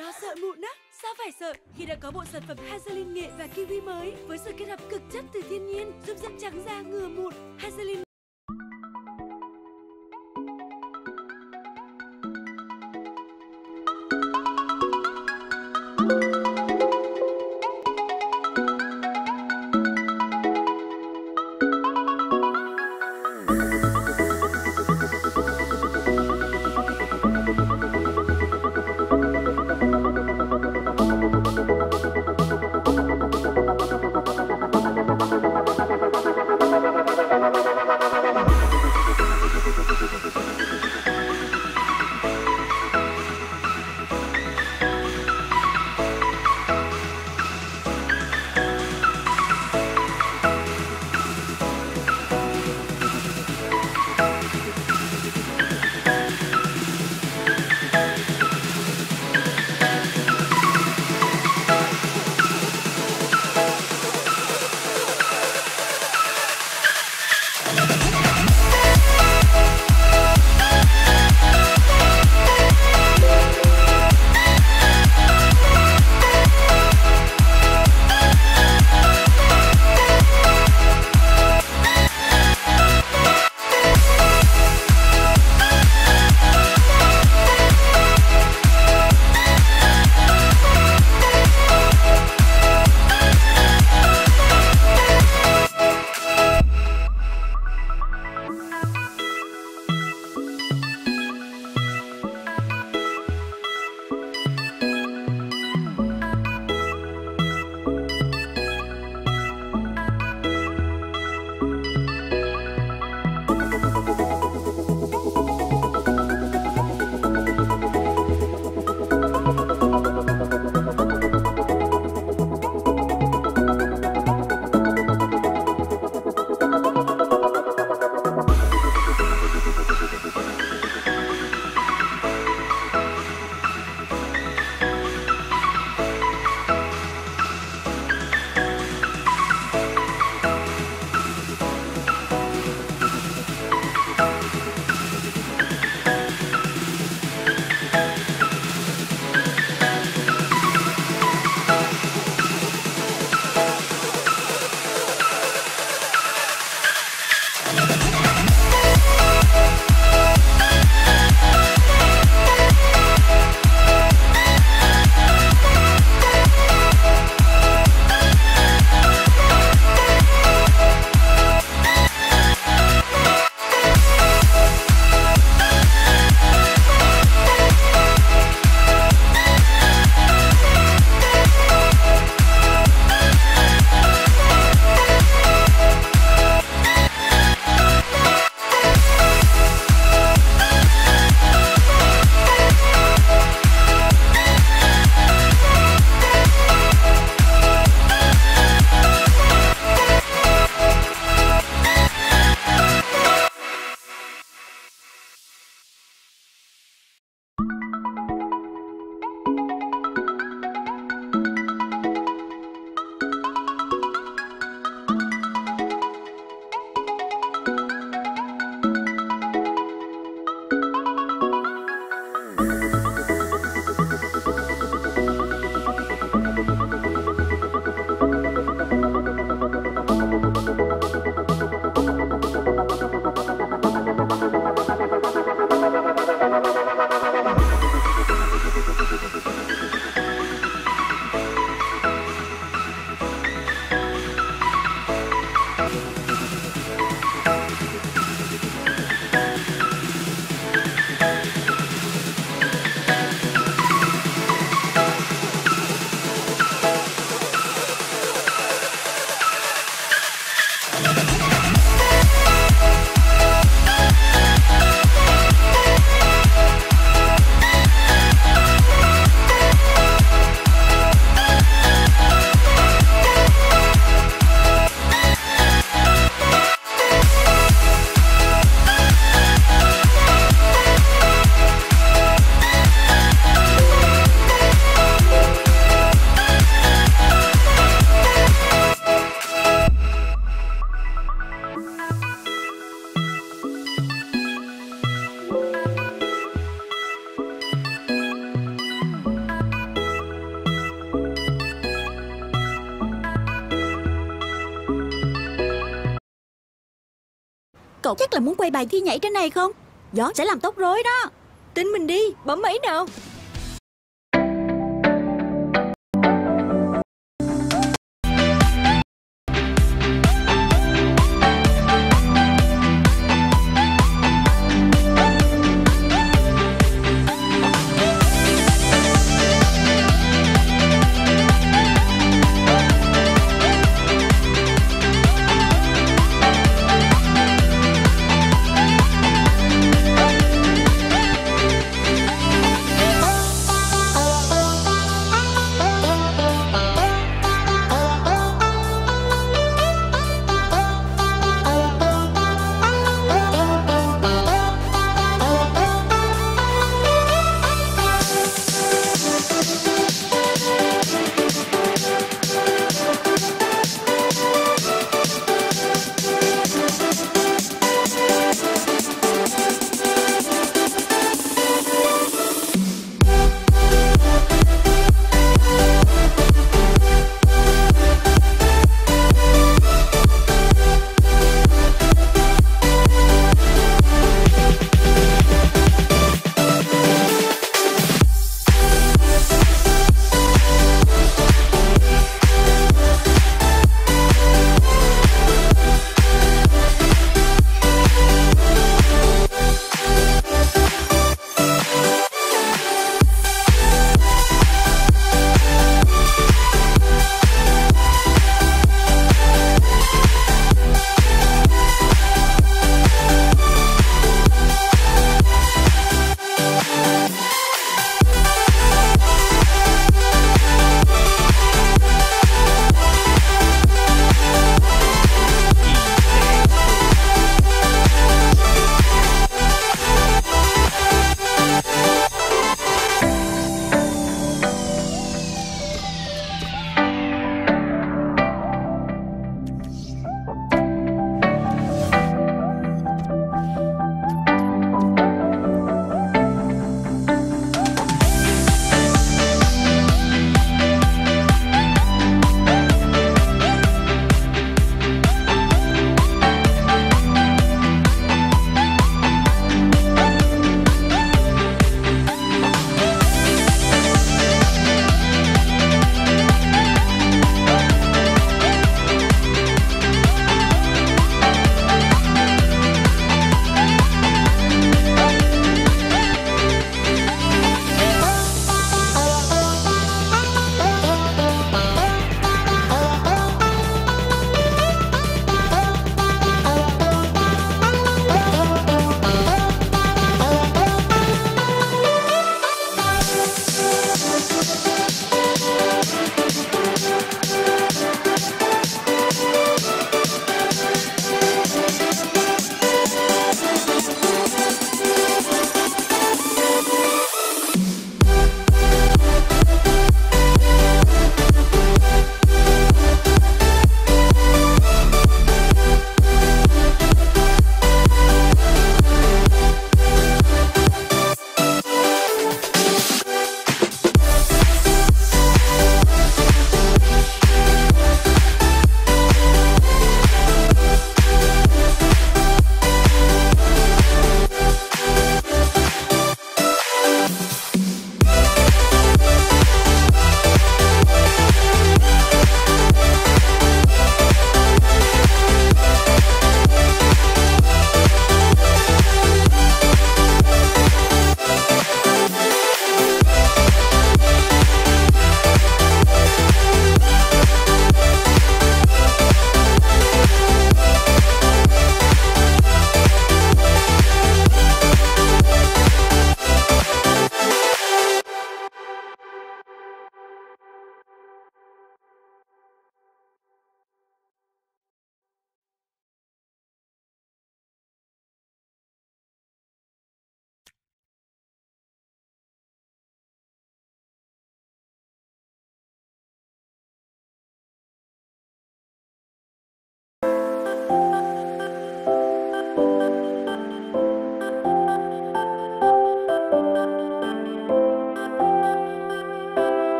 Lo sợ mụn á? Sao phải sợ khi đã có bộ sản phẩm Hazelin nghệ và kiwi mới với sự kết hợp cực chất từ thiên nhiên giúp da trắng da ngừa mụn. Hazelin Bye. Cậu chắc là muốn quay bài thi nhảy trên này không? Gió sẽ làm tóc rối đó. Tin mình đi, bấm mấy nào.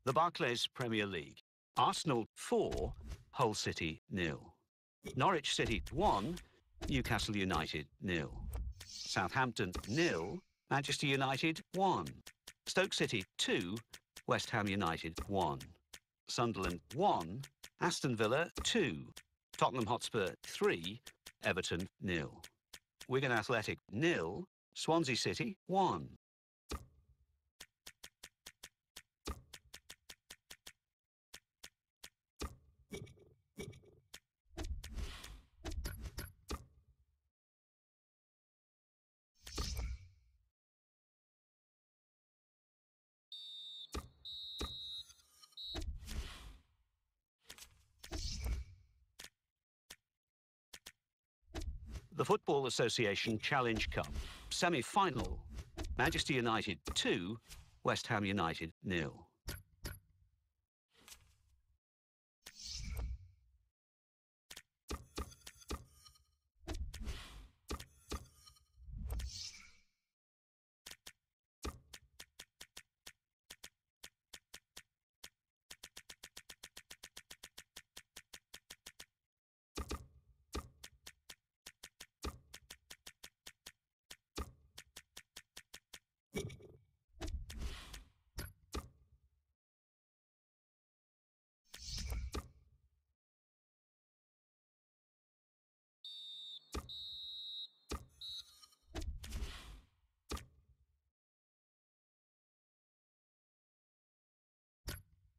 The Barclays Premier League. Arsenal 4, Hull City 0. Norwich City 1, Newcastle United 0. Southampton 0, Manchester United 1. Stoke City 2, West Ham United 1. Sunderland 1, Aston Villa 2. Tottenham Hotspur 3, Everton 0. Wigan Athletic 0, Swansea City 1. The Football Association Challenge Cup semi-final. Manchester United 2, West Ham United 0.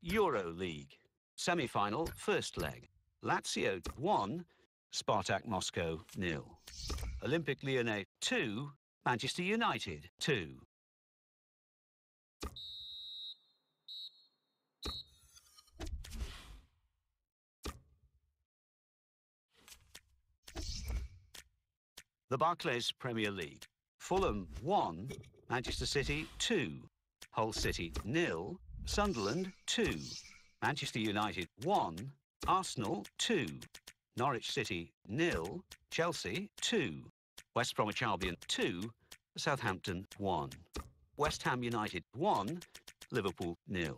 Euro League. Semi-final, first leg. Lazio 1, Spartak Moscow 0. Olympique Lyonnais 2, Manchester United 2. The Barclays Premier League. Fulham 1, Manchester City 2. Hull City 0, Sunderland 2. Manchester United 1, Arsenal 2. Norwich City 0, Chelsea 2. West Bromwich Albion 2, Southampton 1. West Ham United 1, Liverpool 0.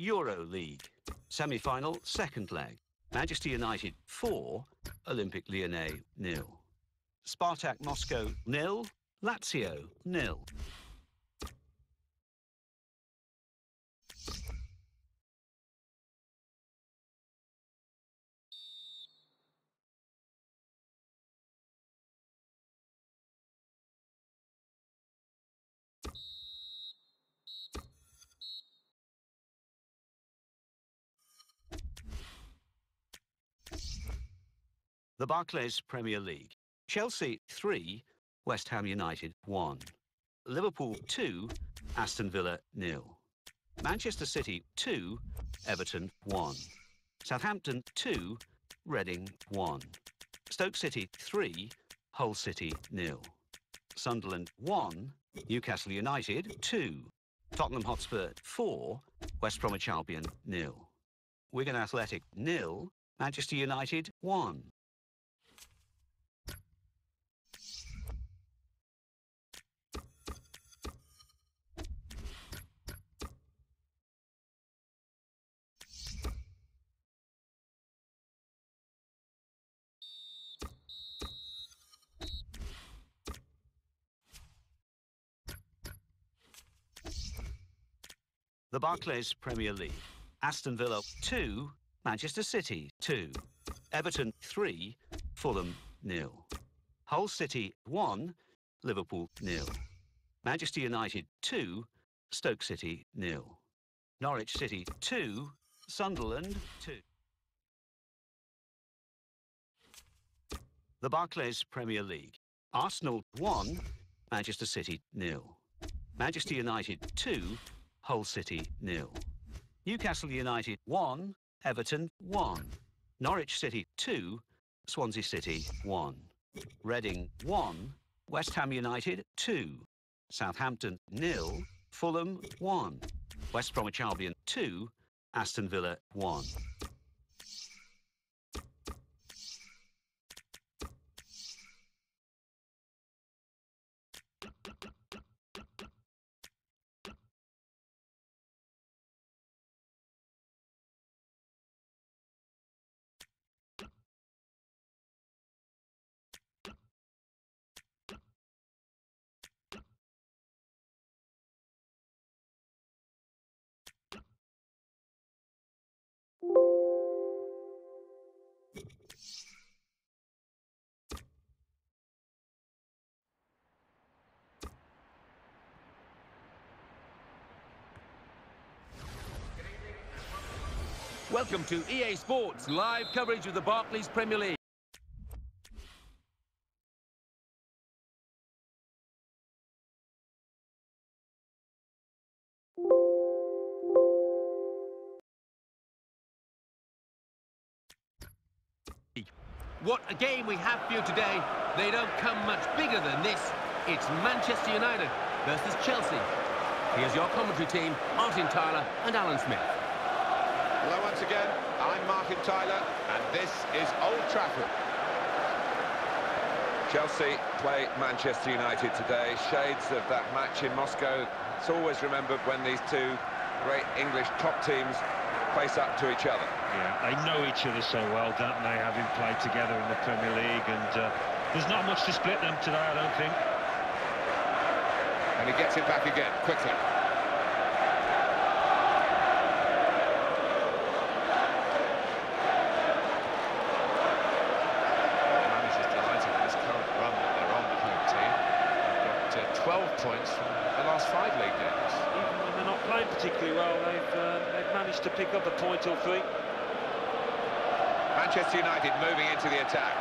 Euro League. Semi-final, second leg. Manchester United 4, Olympique Lyonnais 0. Spartak Moscow 0, Lazio 0. The Barclays Premier League. Chelsea 3, West Ham United 1. Liverpool 2, Aston Villa 0. Manchester City 2, Everton 1. Southampton 2, Reading 1. Stoke City 3, Hull City 0. Sunderland 1, Newcastle United 2. Tottenham Hotspur 4, West Bromwich Albion 0. Wigan Athletic 0, Manchester United 1. The Barclays Premier League. Aston Villa 2, Manchester City 2. Everton 3, Fulham 0. Hull City 1, Liverpool 0. Manchester United 2, Stoke City 0. Norwich City 2, Sunderland 2. The Barclays Premier League. Arsenal 1, Manchester City 0. Manchester United 2, Hull City 0. Newcastle United 1, Everton 1. Norwich City 2, Swansea City 1. Reading 1, West Ham United 2. Southampton 0, Fulham 1. West Bromwich Albion 2, Aston Villa 1. Welcome to EA Sports, live coverage of the Barclays Premier League. What a game we have for you today. They don't come much bigger than this. It's Manchester United versus Chelsea. Here's your commentary team, Martin Tyler and Alan Smith. Hello once again, I'm Martin Tyler, and this is Old Trafford. Chelsea play Manchester United today. Shades of that match in Moscow. It's always remembered when these two great English top teams face up to each other. Yeah, they know each other so well, don't they, having played together in the Premier League, and there's not much to split them today, I don't think. And he gets it back again, quickly. Manager's delighted with this current run that they're on, the home team. They've got 12 points from the last 5 league games. Even when they're not playing particularly well, they've managed to pick up a point or three. Manchester United moving into the attack.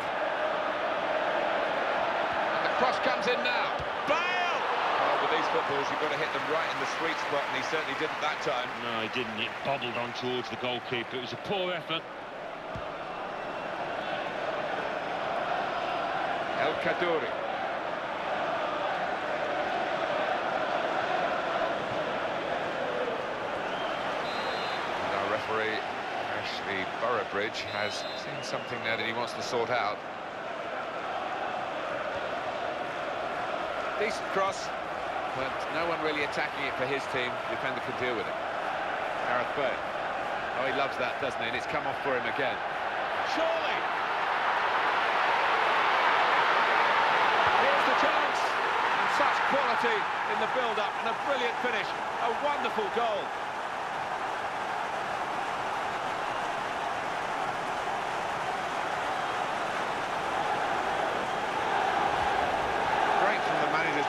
And the cross comes in now. Bale! Well, with these footballs, you've got to hit them right in the sweet spot, and he certainly didn't that time. No, he didn't. It bobbled on towards the goalkeeper. It was a poor effort. El Kaddouri. And our referee, Ashley Boroughbridge, has seen something there that he wants to sort out. Decent cross, but no one really attacking it for his team. The defender could deal with it. Gareth Bale. Oh, he loves that, doesn't he? And it's come off for him again. Surely! Here's the chance. And such quality in the build-up, and a brilliant finish. A wonderful goal.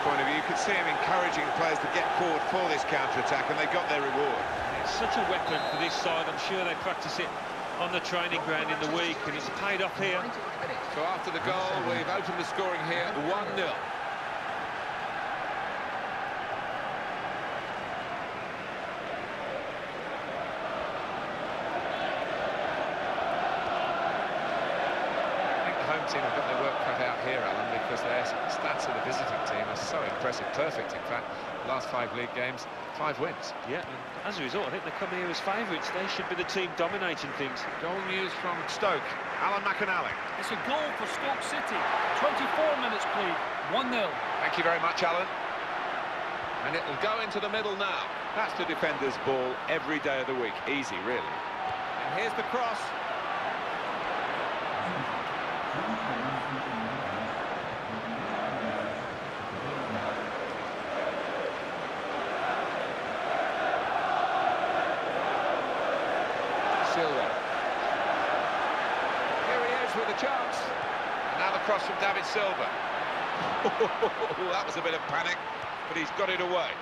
Point of view, you could see him encouraging players to get forward for this counter-attack, and they got their reward. It's such a weapon for this side. I'm sure they practice it on the training ground in the week, and it's paid off here. So after the goal, we've opened the scoring here, 1-0. Team have got their work cut out here, Alan, because their stats of the visiting team are so impressive. Perfect, in fact. Last 5 league games, 5 wins. Yeah, and as a result, I think they come here as favourites. They should be the team dominating things. Goal news from Stoke. Alan McAnally. It's a goal for Stoke City. 24 minutes played. 1-0. Thank you very much, Alan. And it will go into the middle now. That's the defender's ball every day of the week. Easy, really. And here's the cross. Silva. Here he is with a chance. And now the cross from David Silva. That was a bit of panic, but he's got it away.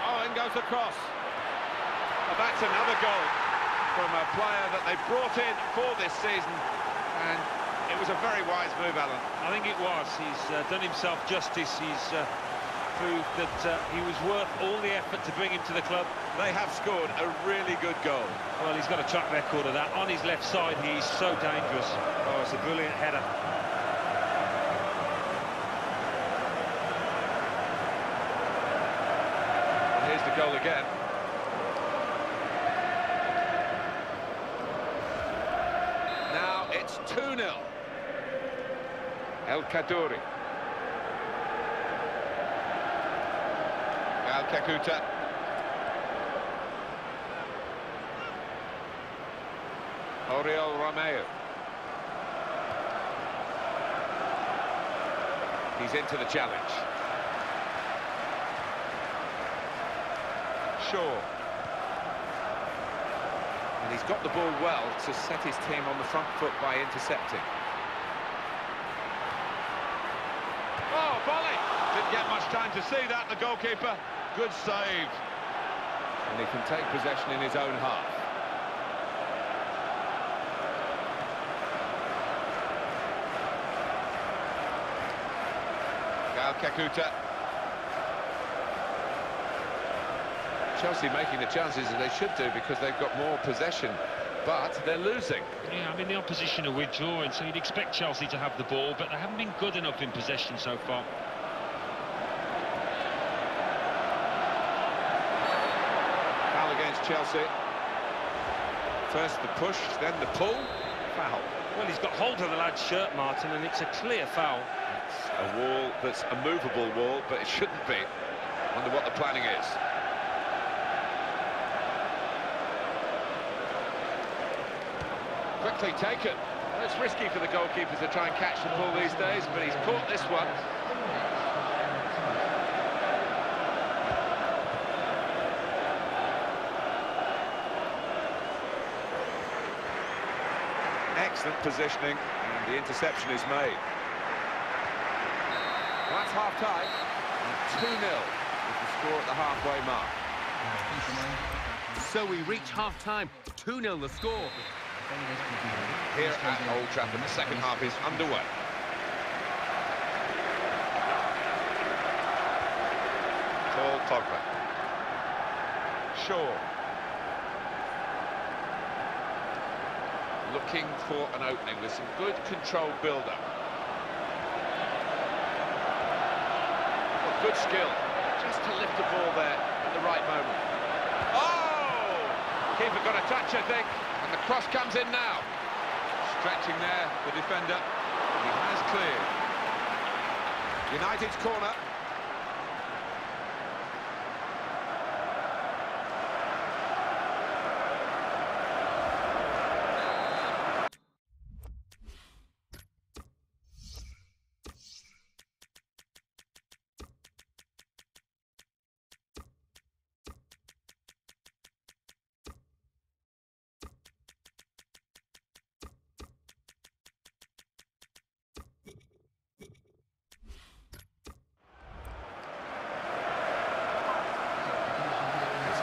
Oh, in goes the cross. Well, that's another goal from a player that they brought in for this season, and it was a very wise move, Alan. I think it was. He's done himself justice. He's proved that he was worth all the effort to bring him to the club. They have scored a really good goal. Well, he's got a track record of that. On his left side, he's so dangerous. Oh, it's a brilliant header. And here's the goal again. Now it's 2-0. El Kaddouri. Al Kakuta. Oriol Romeo. He's into the challenge. Shaw. And he's got the ball well to set his team on the front foot by intercepting. Oh, volley! Didn't get much time to see that, the goalkeeper. Good save. And he can take possession in his own half. Al Kakuta. Chelsea making the chances as they should do because they've got more possession, but they're losing. Yeah, I mean, the opposition are withdrawing, so you'd expect Chelsea to have the ball, but they haven't been good enough in possession so far. Foul against Chelsea. First the push, then the pull. Foul. Well, he's got hold of the lad's shirt, Martin, and it's a clear foul. It's a wall that's a movable wall, but it shouldn't be. Wonder what the planning is. Quickly taken. Well, it's risky for the goalkeepers to try and catch the ball these days, but he's caught this one. Excellent positioning, and the interception is made. Well, that's half-time, and 2-0 is the score at the halfway mark. So we reach half-time, 2-0 the score. Here at Old Trafford, the second half is underway. Paul Pogba. Shaw. Looking for an opening with some good controlled build-up. Good skill, just to lift the ball there at the right moment. Oh! Keeper got a touch, I think, and the cross comes in now. Stretching there, the defender. He has cleared. United's corner.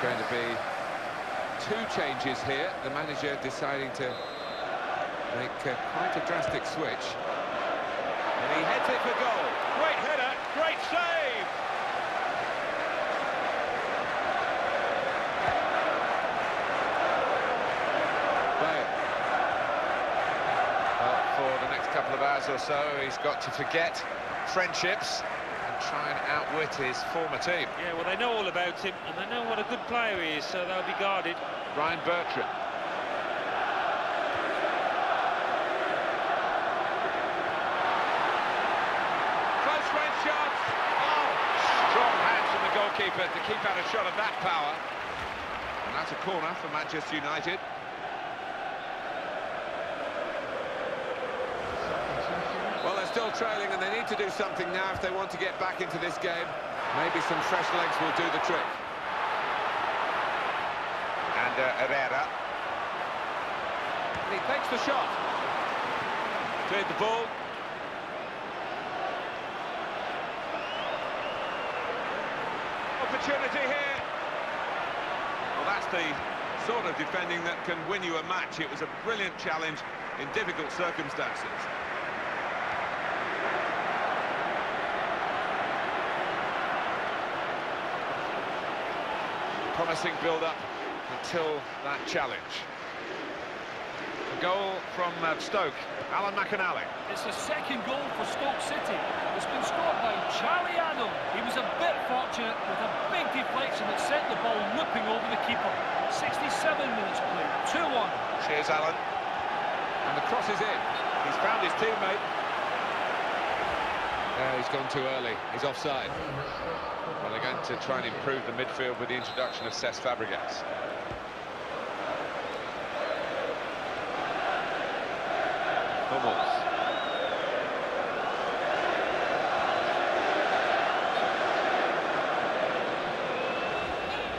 Going to be two changes here. The manager deciding to make quite a drastic switch. And he heads it for goal. Great header, great save! Bale. Well, for the next couple of hours or so, he's got to forget friendships and try and outwit his former team. Yeah, well, they know all about him, and they know what a good player he is, so they'll be guarded. Ryan Bertrand. Close range shots. Oh, strong hands from the goalkeeper to keep out a shot of that power. And that's a corner for Manchester United. Well, they're still trailing, and they need to do something now if they want to get back into this game. Maybe some fresh legs will do the trick. And Herrera. And he takes the shot. Cleared the ball. Opportunity here. Well, that's the sort of defending that can win you a match. It was a brilliant challenge in difficult circumstances. Promising build-up until that challenge. A goal from Stoke, Alan McInally. It's the second goal for Stoke City. It's been scored by Charlie Adam. He was a bit fortunate with a big deflection that sent the ball looping over the keeper. 67 minutes played, 2-1. Cheers, Alan. And the cross is in. He's found his teammate. He's gone too early. He's offside. Well, they're going to try and improve the midfield with the introduction of Cesc Fabregas. Hummels.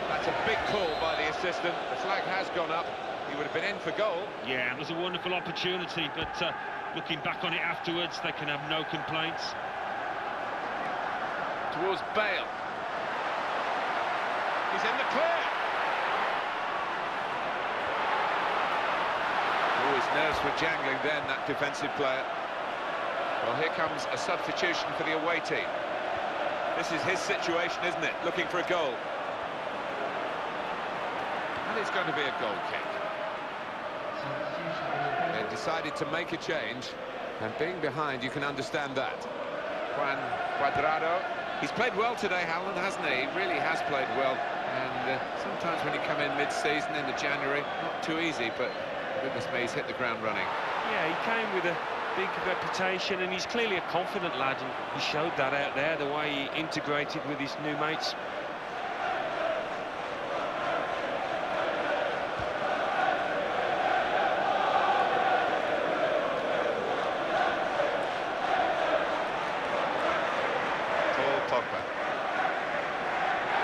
That's a big pull by the assistant. The flag has gone up. He would have been in for goal. Yeah, it was a wonderful opportunity, but looking back on it afterwards, they can have no complaints. Towards Bale. He's in the clear. Oh, his nerves were jangling then, that defensive player. Well, here comes a substitution for the away team. This is his situation, isn't it? Looking for a goal. And it's going to be a goal kick. They decided to make a change, and being behind, you can understand that. Juan Cuadrado. He's played well today, Alan, hasn't he? He really has played well. And sometimes when you come in mid-season into January, not too easy, but goodness me, he's hit the ground running. Yeah, he came with a big reputation, and he's clearly a confident lad, and he showed that out there, the way he integrated with his new mates. Pogba.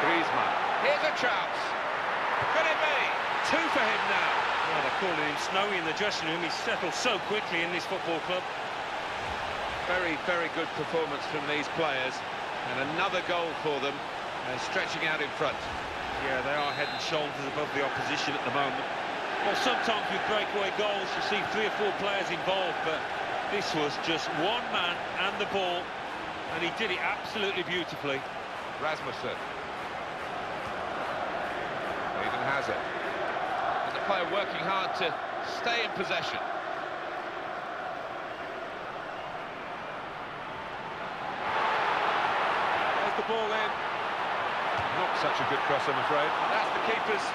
Griezmann. Here's a chance. Could it be? Two for him now. Well, they're calling him Snowy in the dressing room. He's settled so quickly in this football club. Very, very good performance from these players. And another goal for them, stretching out in front. Yeah, they are head and shoulders above the opposition at the moment. Well, sometimes with breakaway goals, you see 3 or 4 players involved, but this was just one man and the ball. And he did it absolutely beautifully. Rasmussen. Even has it. And the player working hard to stay in possession. There's the ball in. Not such a good cross, I'm afraid. That's the keeper's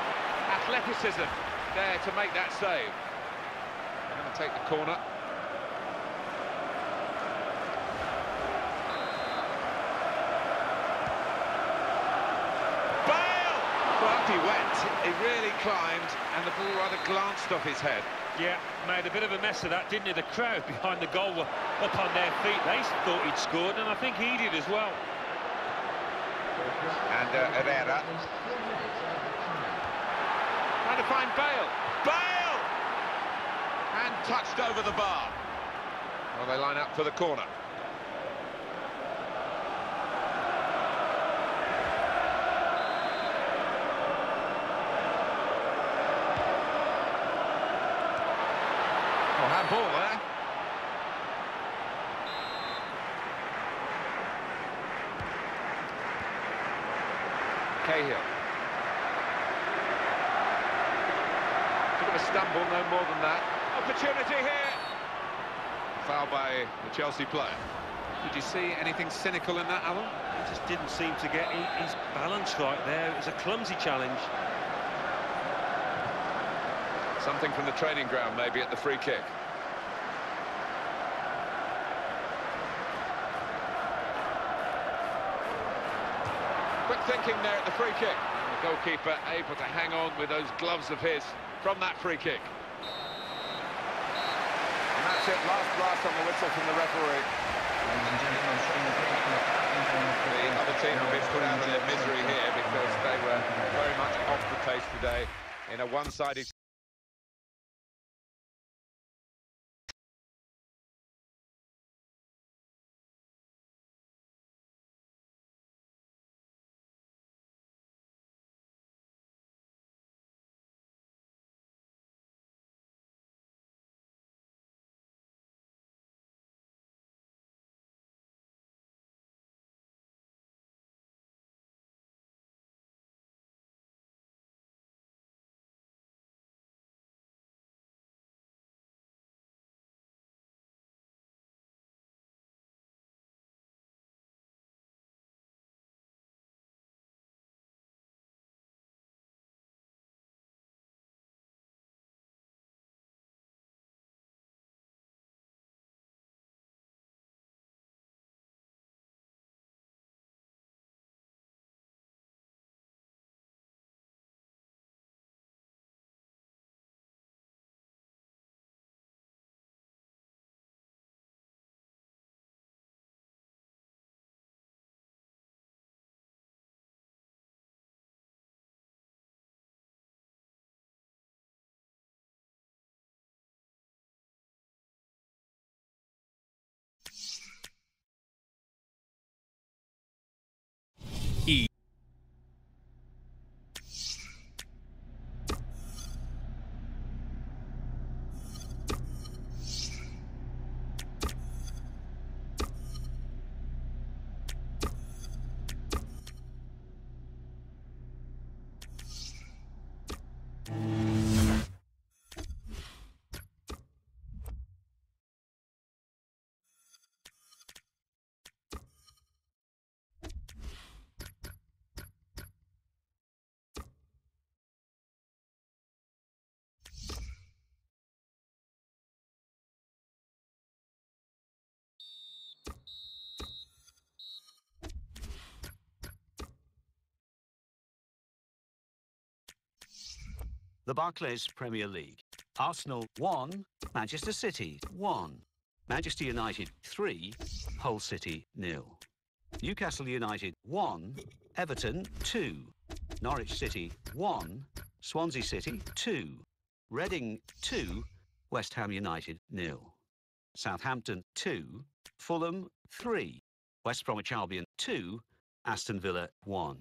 athleticism there to make that save. They're going to take the corner. Up he went, he really climbed, and the ball rather glanced off his head. Yeah, made a bit of a mess of that, didn't he? The crowd behind the goal were up on their feet. They thought he'd scored, and I think he did as well. And Herrera. Trying to find Bale. Bale! And touched over the bar. Well, they line up for the corner. Handball there. Cahill. Bit of a stumble, no more than that. Opportunity here. Foul by the Chelsea player. Did you see anything cynical in that, Alan? He just didn't seem to get his balance right there. It was a clumsy challenge. Something from the training ground, maybe, at the free kick. Quick thinking there at the free kick. And the goalkeeper able to hang on with those gloves of his from that free kick. And that's it, last blast on the whistle from the referee. The other team have been put out of their misery here because they were very much off the pace today in a one-sided The Barclays Premier League. Arsenal 1, Manchester City 1. Manchester United 3, Hull City 0. Newcastle United 1, Everton 2. Norwich City 1, Swansea City 2. Reading 2, West Ham United 0. Southampton 2, Fulham 3. West Bromwich Albion 2, Aston Villa 1.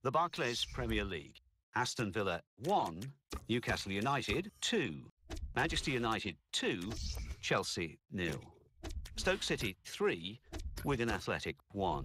The Barclays Premier League. Aston Villa 1, Newcastle United 2. Manchester United 2, Chelsea 0. Stoke City 3, Wigan Athletic 1.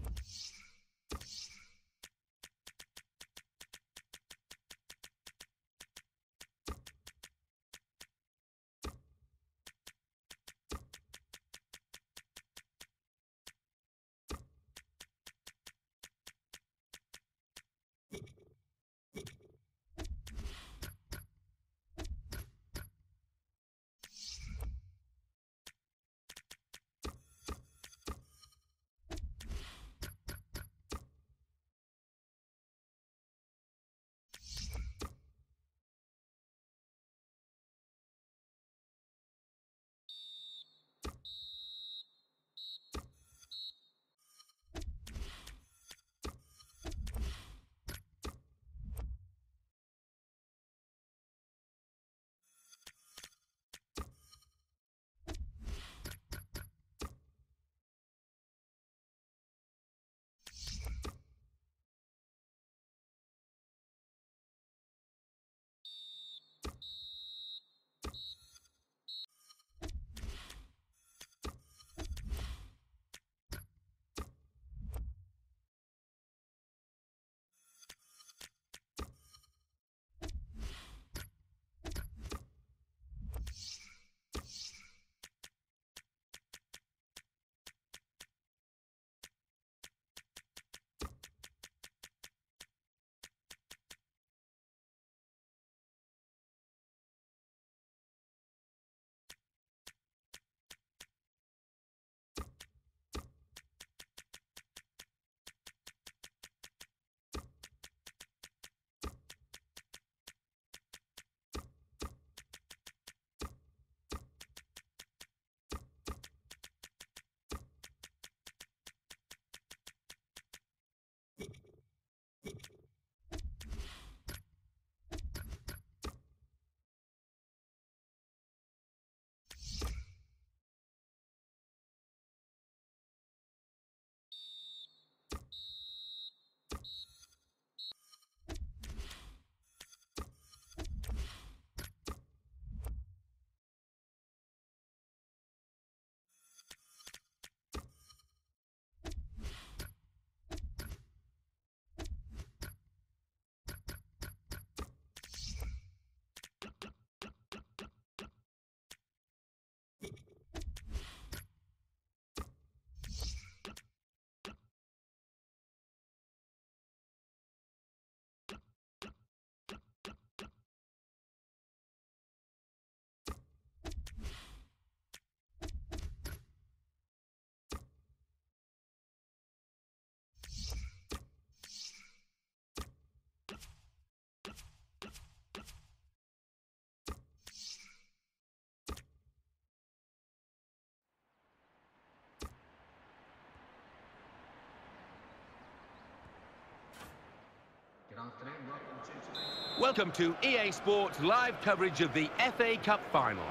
Welcome to EA Sports live coverage of the FA Cup final.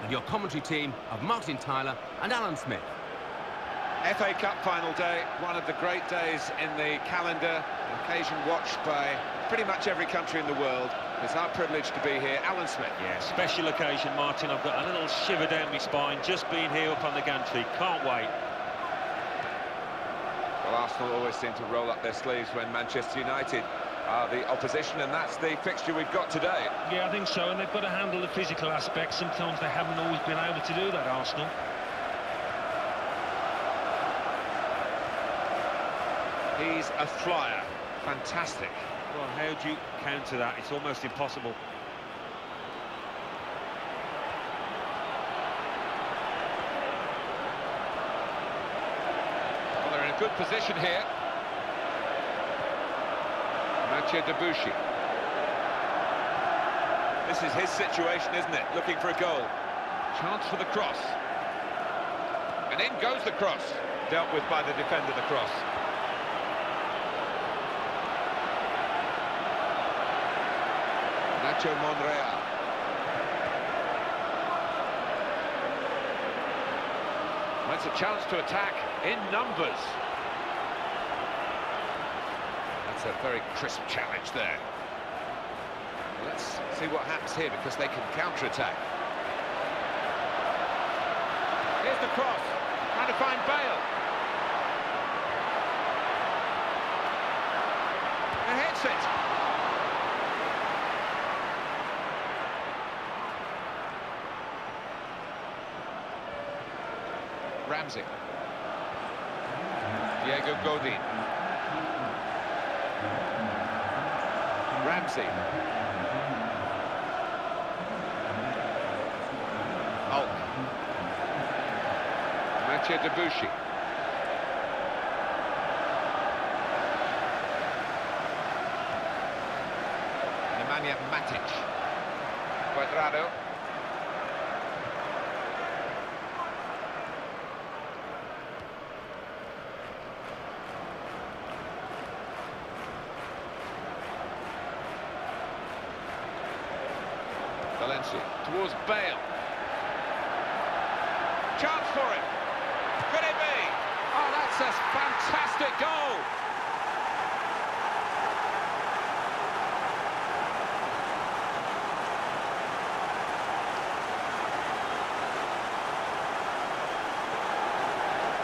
And your commentary team of Martin Tyler and Alan Smith. FA Cup final day, one of the great days in the calendar, an occasion watched by pretty much every country in the world. It's our privilege to be here. Alan Smith. Yeah, special occasion, Martin. I've got a little shiver down my spine just being here up on the gantry. Can't wait. Well, Arsenal always seem to roll up their sleeves when Manchester United are the opposition, and that's the fixture we've got today. Yeah, I think so, and they've got to handle the physical aspects. Sometimes they haven't always been able to do that, Arsenal. He's a flyer. Fantastic. Well, how do you counter that? It's almost impossible. Well, they're in a good position here. Mathieu Debuchy. This is his situation, isn't it? Looking for a goal. Chance for the cross. And in goes the cross. Dealt with by the defender, the cross. Nacho Monreal. Well, it's a chance to attack in numbers. That's a very crisp challenge there. Let's see what happens here, because they can counter-attack. Here's the cross, trying to find Bale. And hits it. Ramsey. Diego Godin. Ramsey. Hulk. Mathieu Debuchy. Nemanja Matic. Cuadrado. Valencia towards Bale. Chance for him. Could it be? Oh, that's a fantastic goal.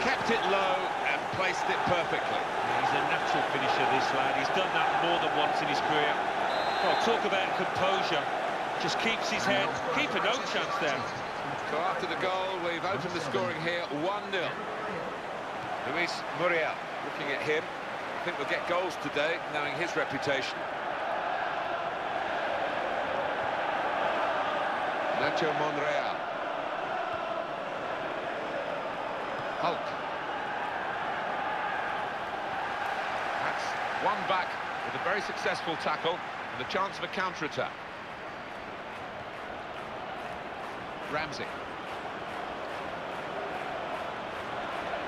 Kept it low and placed it perfectly. He's a natural finisher, this lad. He's done that more than once in his career. Oh, talk about composure. Just keeps his head. Keeper no chance there. So after the goal, we've opened the scoring here 1-0. Luis Muriel, looking at him. I think we'll get goals today, knowing his reputation. Nacho Monreal. Hulk. That's one back with a very successful tackle and the chance of a counter-attack. Ramsey.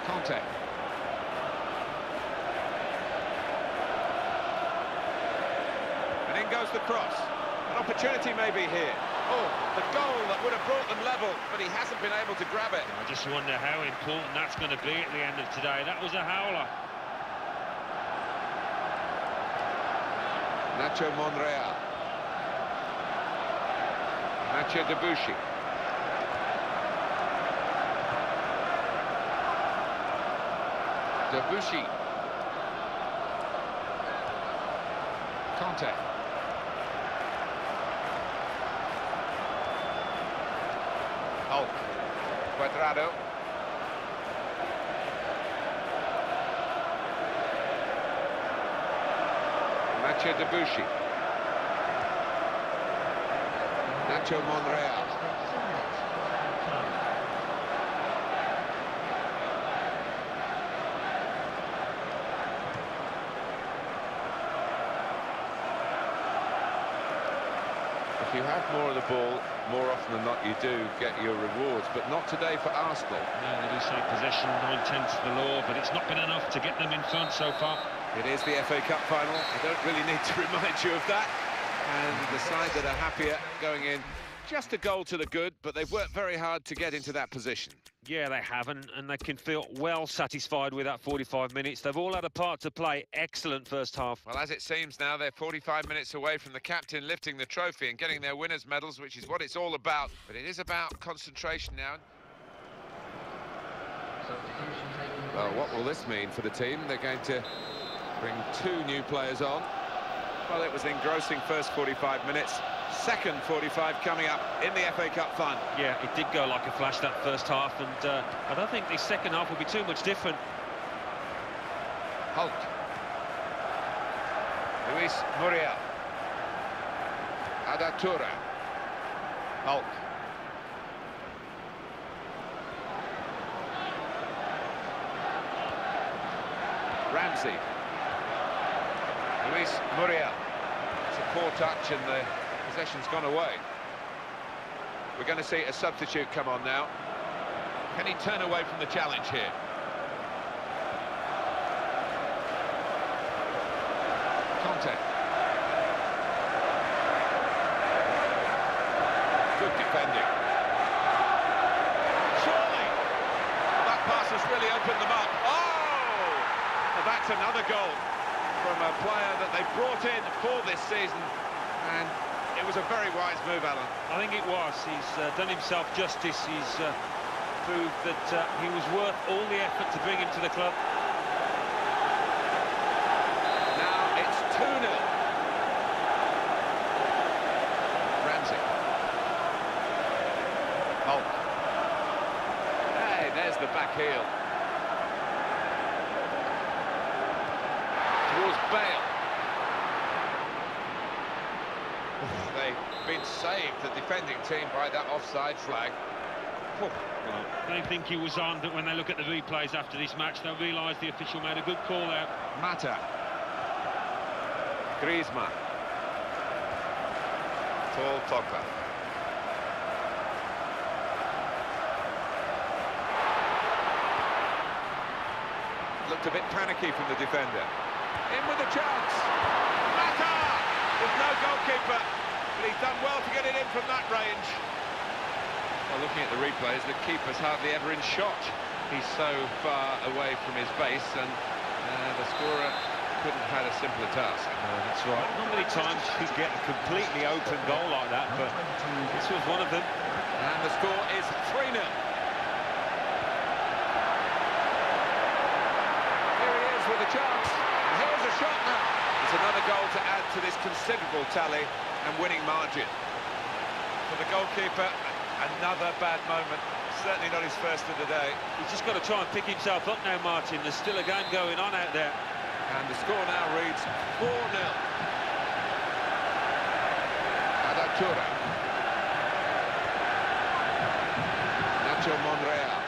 Conte. And in goes the cross. An opportunity maybe here. Oh, the goal that would have brought them level, but he hasn't been able to grab it. I just wonder how important that's going to be at the end of today. That was a howler. Nacho Monreal. Mathieu Debuchy. Debuchy. Conte. Hulk. Cuadrado. Mathieu Debuchy. Nacho Monreal. If you have more of the ball, more often than not you do get your rewards, but not today for Arsenal. No, they do say possession 9/10 of the law, but it's not been enough to get them in front so far. It is the FA Cup final. I don't really need to remind you of that. And the side that are happier going in just a goal to the good, but they've worked very hard to get into that position. Yeah, they have, and they can feel well satisfied with that 45 minutes. They've all had a part to play. Excellent first half. Well, as it seems now, they're 45 minutes away from the captain lifting the trophy and getting their winners' medals, which is what it's all about. But it is about concentration now. Well, what will this mean for the team? They're going to bring 2 new players on. Well, it was an engrossing first 45 minutes. Second 45 coming up in the FA Cup final. Yeah, it did go like a flash, that first half, and I don't think the second half will be too much different. Hulk. Luis Muriel. Adatura. Hulk. Ramsey. Luis Muriel. It's a poor touch and the possession's gone away. We're going to see a substitute come on now. Can he turn away from the challenge here? Conte. Good defending. Surely! That pass has really opened them up. Oh! Well, that's another goal from a player that they brought in for this season, and it was a very wise move, Alan. I think it was. He's done himself justice. He's proved that he was worth all the effort to bring him to the club. Now it's 2-0. Ramsey. Hulk. Hey, there's the back heel. Towards Bale. They've been saved, the defending team, by that offside flag. Well, they think he was on, but when they look at the replays after this match, they'll realise the official made a good call out. Mata. Griezmann. Paul Pogba. Looked a bit panicky from the defender. In with a chance. Mata! With no goalkeeper, but he's done well to get it in from that range. Well, looking at the replays, the keeper's hardly ever in shot. He's so far away from his base, and the scorer couldn't have had a simpler task. No, that's right. Not many times you get a completely open goal like that, but this was one of them. And the score is 3-0. Here he is with a chance. And here's a shot now. It's another goal to add to this considerable tally and winning margin. For the goalkeeper, another bad moment. Certainly not his first of the day. He's just got to try and pick himself up now, Martin. There's still a game going on out there. And the score now reads 4-0. Adatura. Nacho Monreal.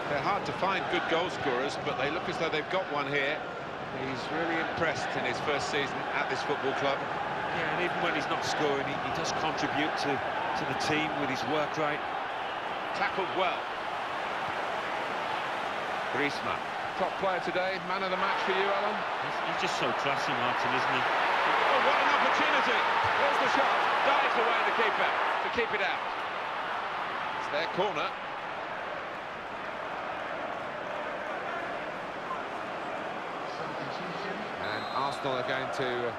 They're hard to find good goal scorers, but they look as though they've got one here. He's really impressed in his first season at this football club. Yeah, and even when he's not scoring, he does contribute to the team with his work rate. Tackled well. Griezmann. Top player today, man of the match for you, Alan? He's just so classy, Martin, isn't he? Oh, what an opportunity! Here's the shot. Dives away the keeper to keep it out. It's their corner. And Arsenal are going to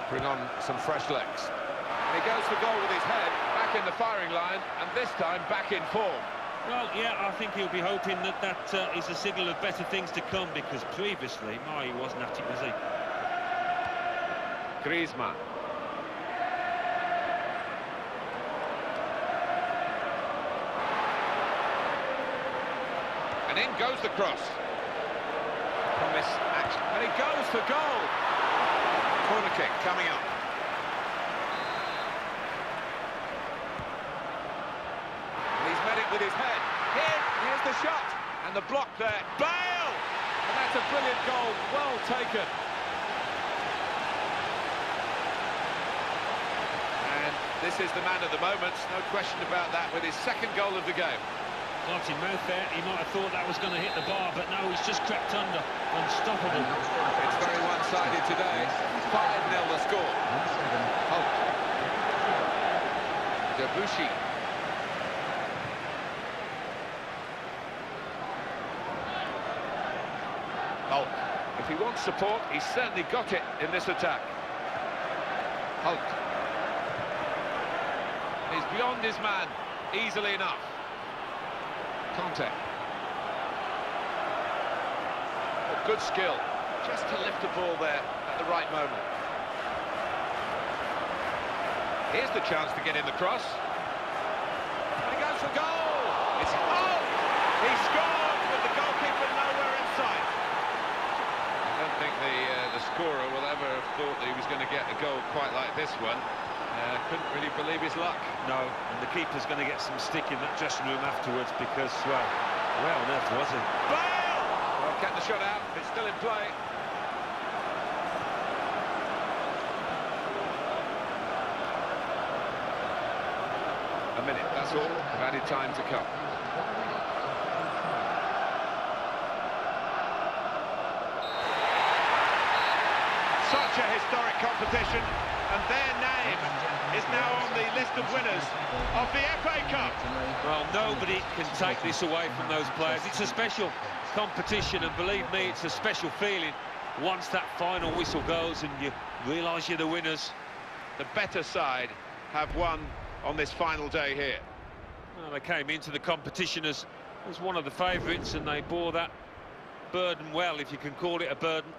bring on some fresh legs. And he goes for goal with his head, back in the firing line, and this time back in form. Well, yeah, I think he'll be hoping that is a signal of better things to come, because previously, no, he wasn't at it, was he? Griezmann. And in goes the cross. Promise action. And he goes for goal. Corner kick coming up. And he's met it with his head. Here's the shot. And the block there. Bale! And that's a brilliant goal. Well taken. And this is the man of the moment. No question about that, with his second goal of the game. Martin mouth there, he might have thought that was going to hit the bar, but no, he's just crept under. Unstoppable. It's very one-sided today. 5-0 the score. Holt. Debussy. Holt. If he wants support, he's certainly got it in this attack. Holt. He's beyond his man, easily enough. Conte. Oh, good skill, just to lift the ball there at the right moment. Here's the chance to get in the cross. And he goes for goal! It's Holt! He scored with the goalkeeper nowhere in sight. I don't think the scorer will ever have thought that he was going to get a goal quite like this one. Couldn't really believe his luck. No, and the keeper's going to get some stick in that dressing room afterwards because, well, where on earth was he? Bale! Well, kept the shot out, it's still in play. A minute, that's all. Added time to come. Such a historic competition, and their name is now on the list of winners of the FA Cup. Well, nobody can take this away from those players. It's a special competition, and believe me, it's a special feeling once that final whistle goes and you realise you're the winners. The better side have won on this final day here. Well, they came into the competition as one of the favourites, and they bore that burden well, if you can call it a burden.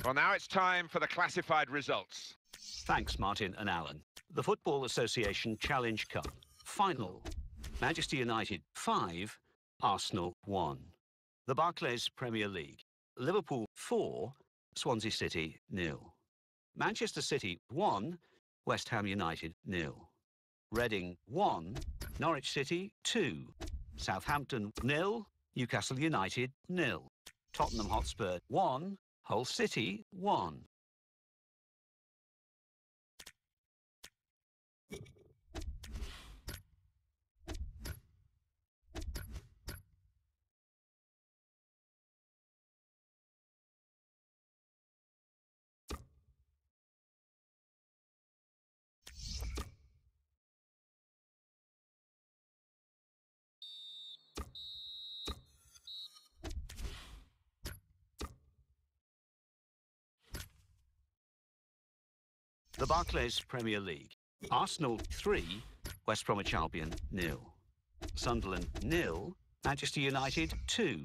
Well, now it's time for the classified results. Thanks, Martin and Alan. The Football Association Challenge Cup. Final. Manchester United 5, Arsenal 1. The Barclays Premier League. Liverpool 4, Swansea City 0. Manchester City 1, West Ham United 0. Reading 1, Norwich City 2. Southampton 0, Newcastle United 0. Tottenham Hotspur 1, Hull City 1. The Barclays Premier League. Arsenal 3, West Bromwich Albion 0. Sunderland 0, Manchester United 2.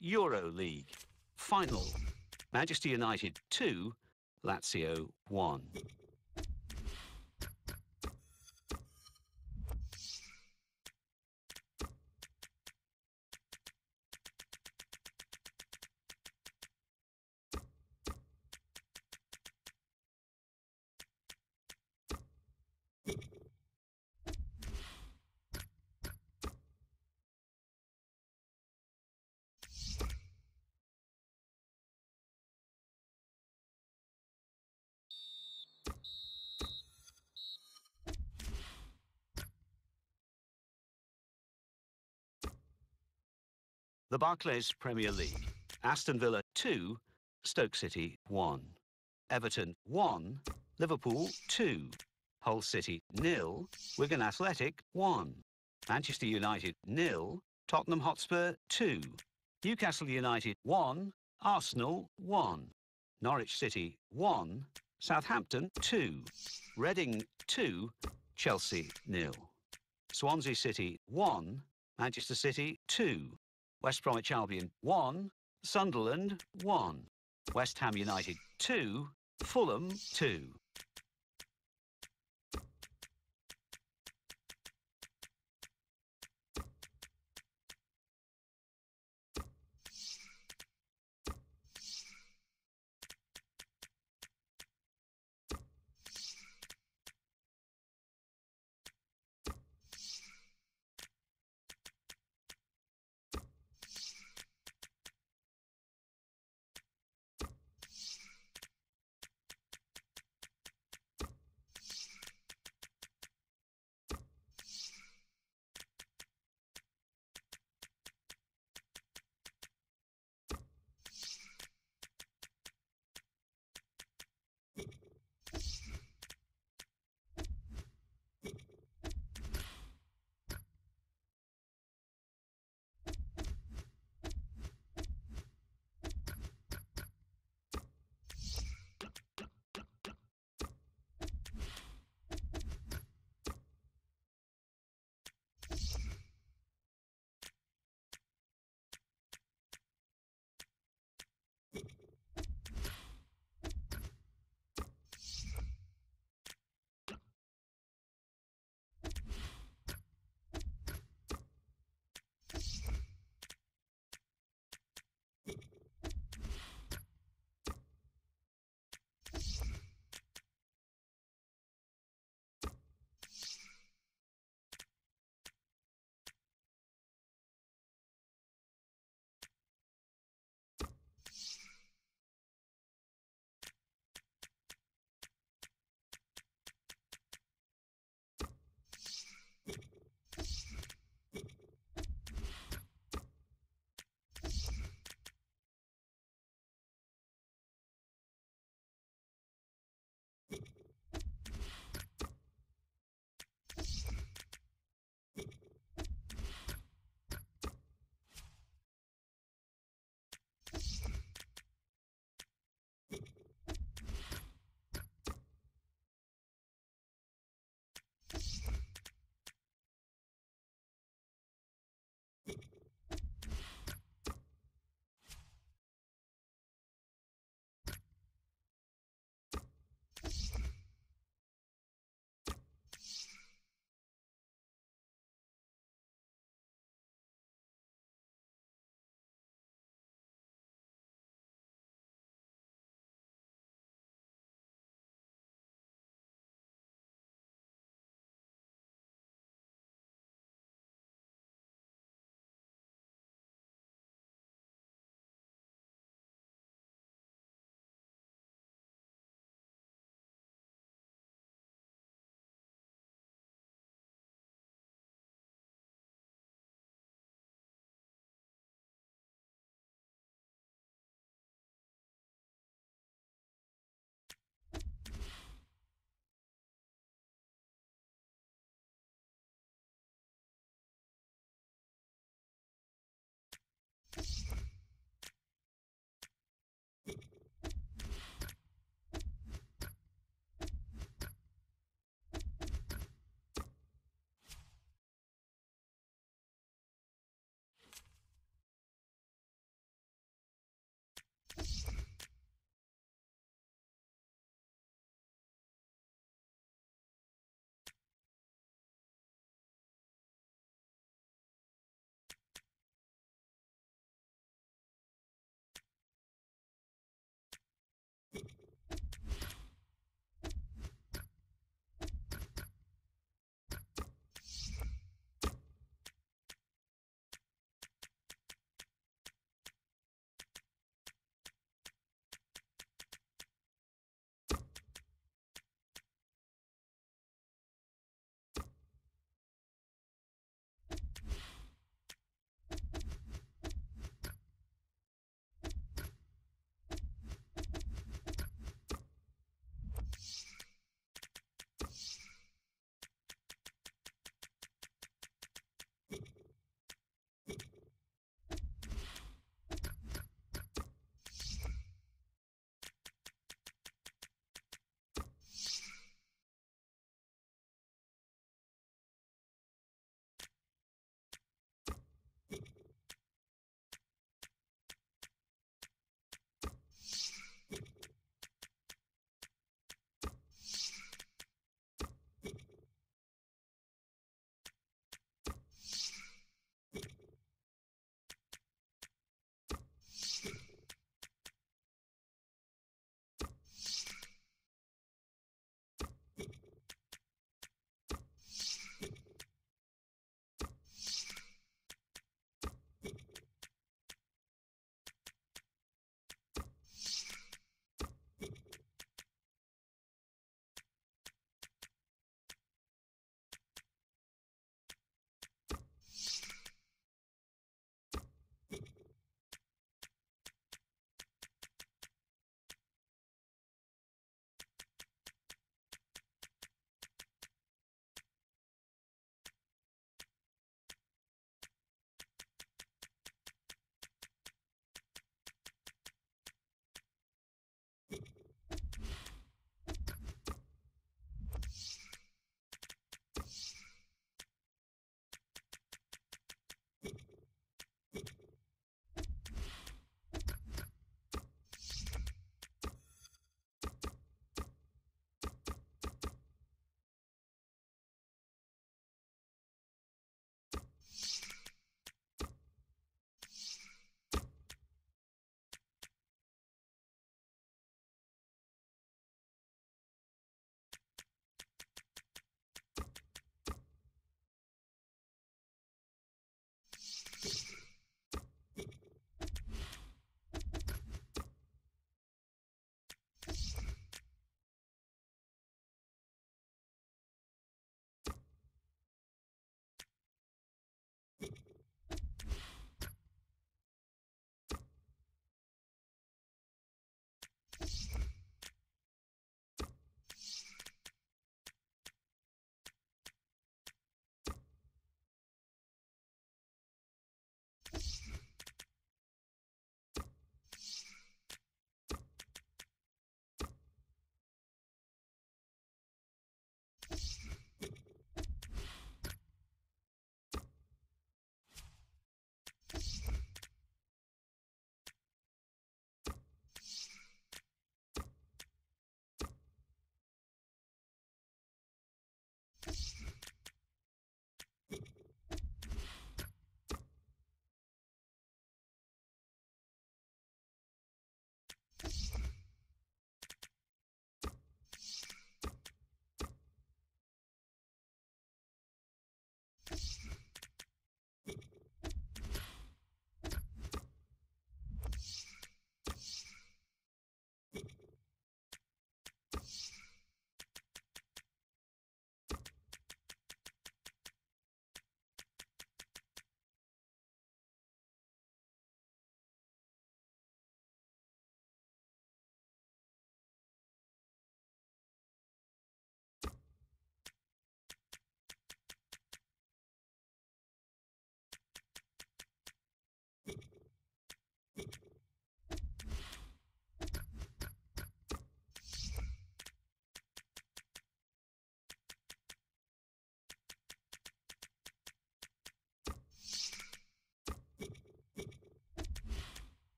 Euro League. Final. Manchester United 2, Lazio 1. The Barclays Premier League. Aston Villa 2, Stoke City 1. Everton 1, Liverpool 2. Hull City 0, Wigan Athletic 1. Manchester United 0, Tottenham Hotspur 2. Newcastle United 1, Arsenal 1. Norwich City 1, Southampton 2. Reading 2, Chelsea 0. Swansea City 1, Manchester City 2. West Bromwich Albion 1, Sunderland 1. West Ham United 2, Fulham 2.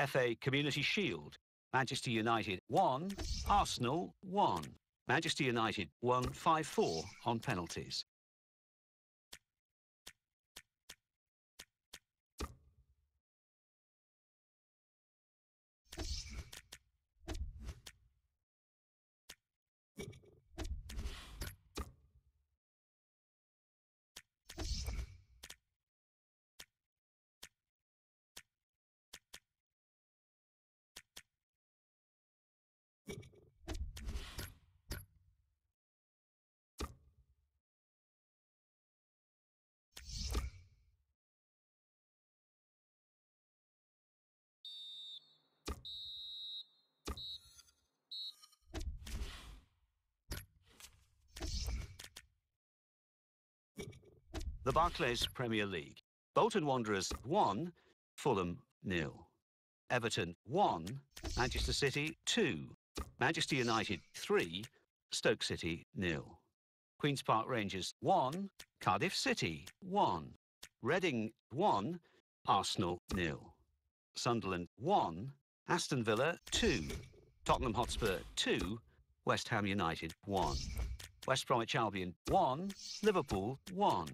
FA Community Shield. Manchester United 1, Arsenal 1. Manchester United won 5-4 on penalties. The Barclays Premier League. Bolton Wanderers 1, Fulham 0. Everton 1, Manchester City 2. Manchester United 3, Stoke City 0. Queen's Park Rangers 1, Cardiff City 1. Reading 1, Arsenal 0. Sunderland 1, Aston Villa 2. Tottenham Hotspur 2, West Ham United 1. West Bromwich Albion 1, Liverpool 1.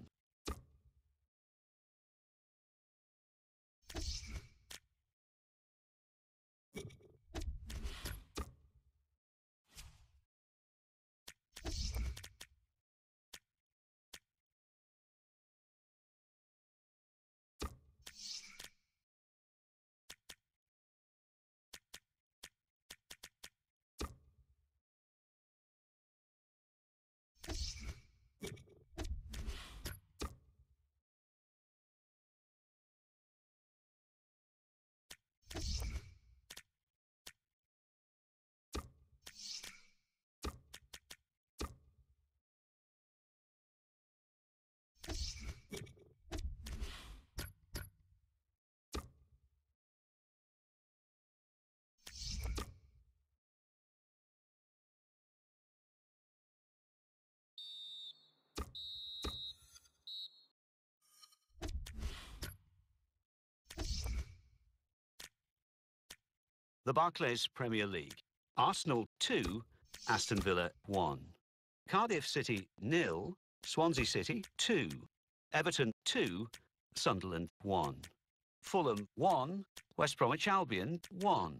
The Barclays Premier League. Arsenal 2, Aston Villa 1. Cardiff City 0, Swansea City 2. Everton 2, Sunderland 1. Fulham 1, West Bromwich Albion 1.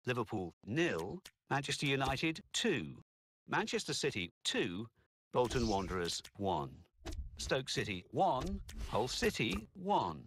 Liverpool 0, Manchester United 2. Manchester City 2, Bolton Wanderers 1. Stoke City 1, Hull City 1.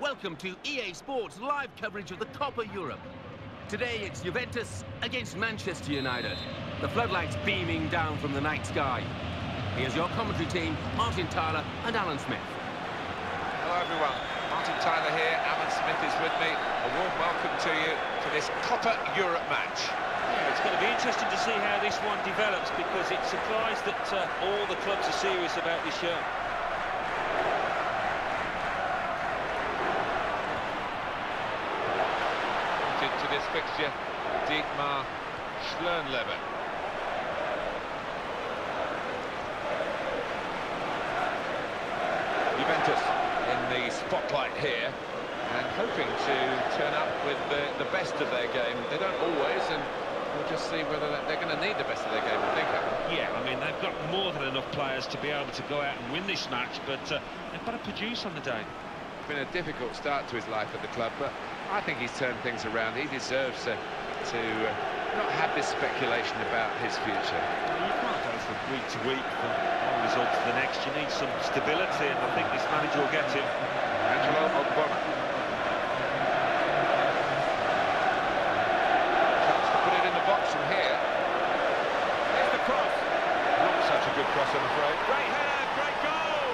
Welcome to EA Sports live coverage of the Copa Europe. Today it's Juventus against Manchester United. The floodlights beaming down from the night sky. Here's your commentary team, Martin Tyler and Alan Smith. Hello everyone, Martin Tyler here, Alan Smith is with me. A warm welcome to you to this Copa Europe match. Yeah, it's going to be interesting to see how this one develops, because it's surprised that all the clubs are serious about this show. To this fixture, Dietmar Schlernleber. Juventus in the spotlight here, and hoping to turn up with the best of their game. They don't always, and we'll just see whether they're going to need the best of their game, I think. Yeah, I mean, they've got more than enough players to be able to go out and win this match, but they've got to produce on the day. It's been a difficult start to his life at the club, but I think he's turned things around. He deserves to not have this speculation about his future. You can't go from week to week, from one result to the next. You need some stability, and I think this manager will get it. Angelo Ogbonna. Chance to put it in the box from here. Here's the cross. Not such a good cross, I'm afraid. Great header, great goal!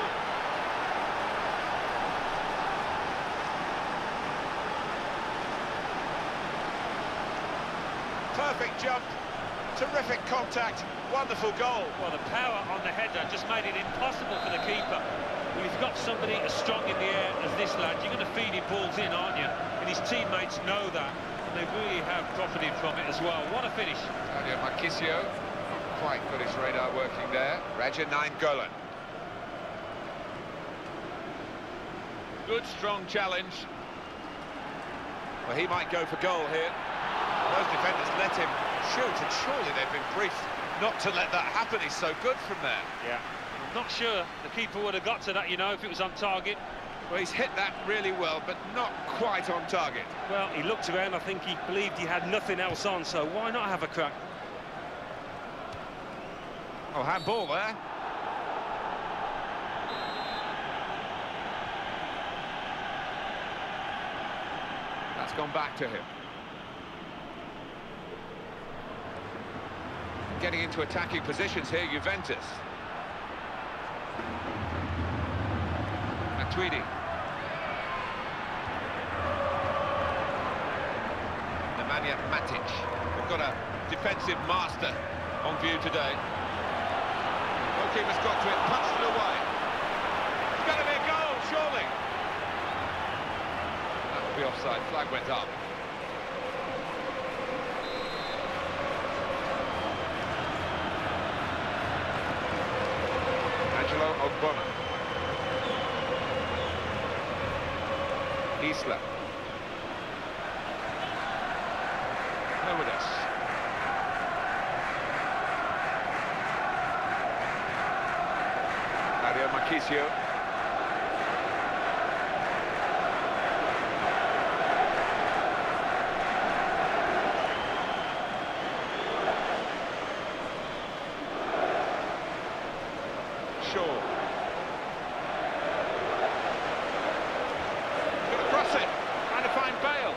Perfect jump, terrific contact, wonderful goal. Well, the power on the header just made it impossible for the keeper. When you've got somebody as strong in the air as this lad, you're going to feed him balls in, aren't you? And his teammates know that, and they really have profited from it as well. What a finish. Claudio Marchisio, not quite got his radar working there. Raja Nainggolan. Good, strong challenge. Well, he might go for goal here. Those defenders let him shoot, and surely they've been briefed not to let that happen. He's so good from there. Yeah, I'm not sure the keeper would have got to that, you know, if it was on target. Well, he's hit that really well, but not quite on target. Well, he looked around, I think he believed he had nothing else on, so why not have a crack? Oh, handball there. That's gone back to him. Getting into attacking positions here, Juventus. Matuidi. Nemanja Matic. We've got a defensive master on view today. Goalkeeper's got to it, punched it away. It's going to be a goal, surely. That will be offside, flag went up. Angelo Ogbonna. Isla. Novidas. Claudio Marchisio. Shaw. Gonna cross it, trying to find Bale.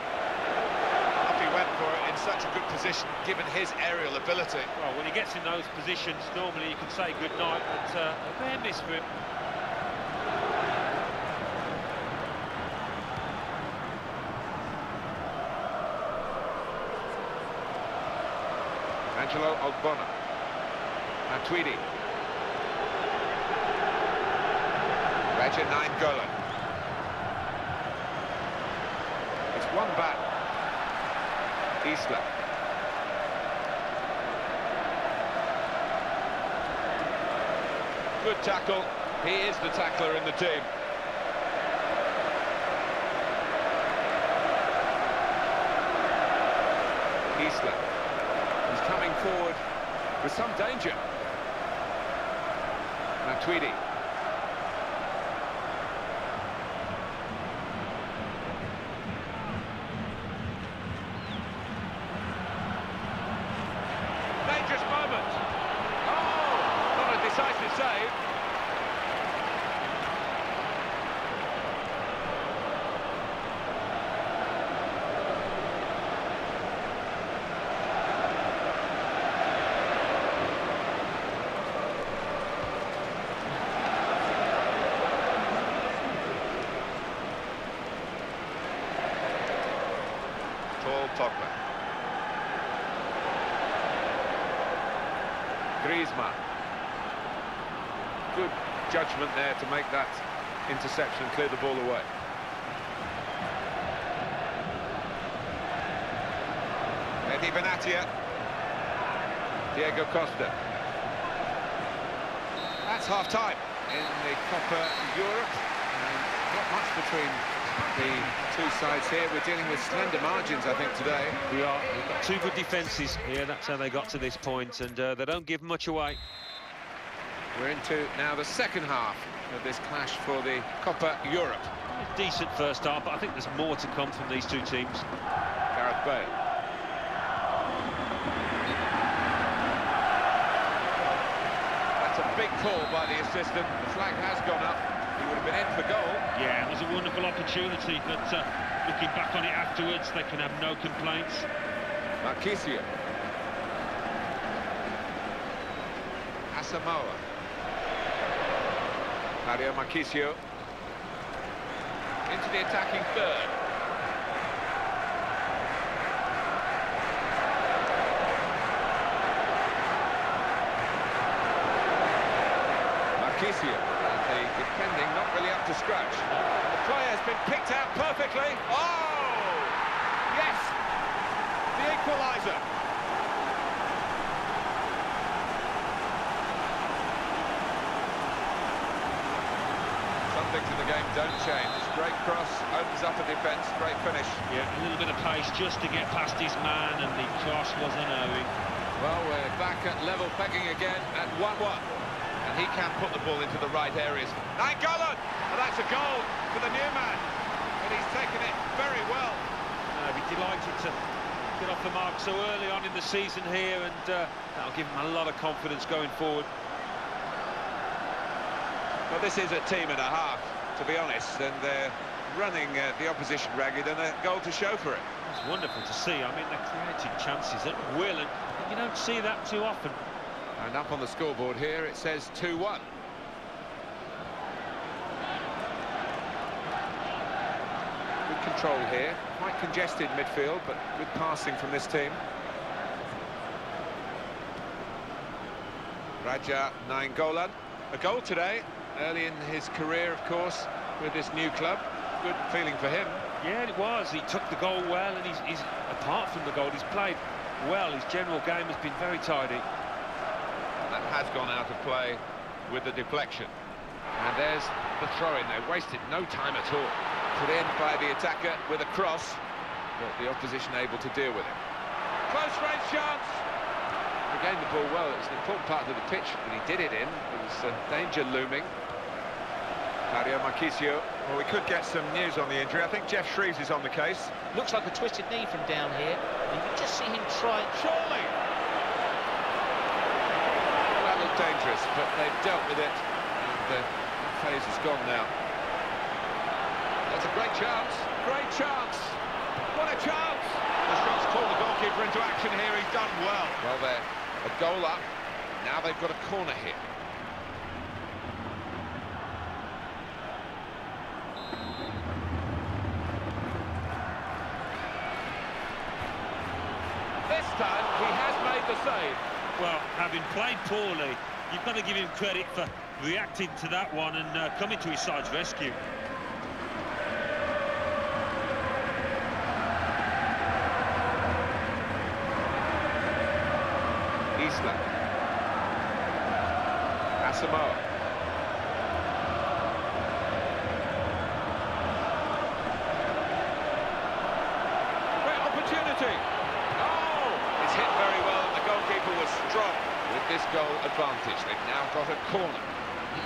Off he went for it in such a good position, given his aerial ability. Well, when he gets in those positions, normally you can say good night, but a fair miss for him. Angelo Ogbonna. Matuidi. Raja Nainggolan. It's one back. Isla. Good tackle. He is the tackler in the team. Isla. He's coming forward with some danger. Matuidi. Dangerous moment. Oh, not a decisive save. Pogba. Griezmann. Good judgment there to make that interception, clear the ball away. Eddie Benatia. Diego Costa. That's half-time in the Copa Europe. Not much between the two sides here. We're dealing with slender margins, I think, today. We are. We've got two good defences here. That's how they got to this point, and they don't give much away. We're into now the second half of this clash for the Copa Europe. A decent first half, but I think there's more to come from these two teams. Gareth Bale. That's a big call by the assistant. The flag has gone up. He would have been in for goal. Yeah, it was a wonderful opportunity, but looking back on it afterwards, they can have no complaints. Marquisio. Asamoah. Mario Marquisio. Into the attacking third. Marquisio. The defending not really up to scratch. The play has been picked out perfectly. Oh! Yes! The equaliser. Some things in the game don't change. Great cross, opens up a defence, great finish. Yeah, a little bit of pace just to get past his man, and the cross was unerring. Well, we're back at level pegging again at 1-1. And he can put the ball into the right areas. Nainggolan! And that's a goal for the new man. And he's taken it very well. I'd be delighted to get off the mark so early on in the season here, and that'll give him a lot of confidence going forward. Well, this is a team and a half, to be honest, and they're running the opposition ragged, and a goal to show for it. It's wonderful to see. I mean, they're creating chances at will, and you don't see that too often. And up on the scoreboard here, it says 2-1. Good control here. Quite congested midfield, but good passing from this team. Raja Nainggolan. A goal today, early in his career, of course, with this new club. Good feeling for him. Yeah, it was. He took the goal well, and he's apart from the goal, he's played well. His general game has been very tidy. That has gone out of play with the deflection. And there's the throw-in. They wasted no time at all. Put in by the attacker with a cross, but the opposition able to deal with it. Close range chance. He gained the ball well. It was an important part of the pitch, but he did it in. There was danger looming. Mario Marquisio. Well, we could get some news on the injury. I think Jeff Shreves is on the case. Looks like a twisted knee from down here. You can just see him try. Surely! That looked dangerous, but they've dealt with it, and the phase is gone now. That's a great chance. Great chance. What a chance! The shot's called the goalkeeper into action here. He's done well. Well, they're a goal up. Now they've got a corner here. This time, he has made the save. Well, having played poorly, you've got to give him credit for reacting to that one and coming to his side's rescue. Isla. Asamoah. Great opportunity. Oh! It's hit very well, and the goalkeeper was strong with this goal advantage. They've now got a corner.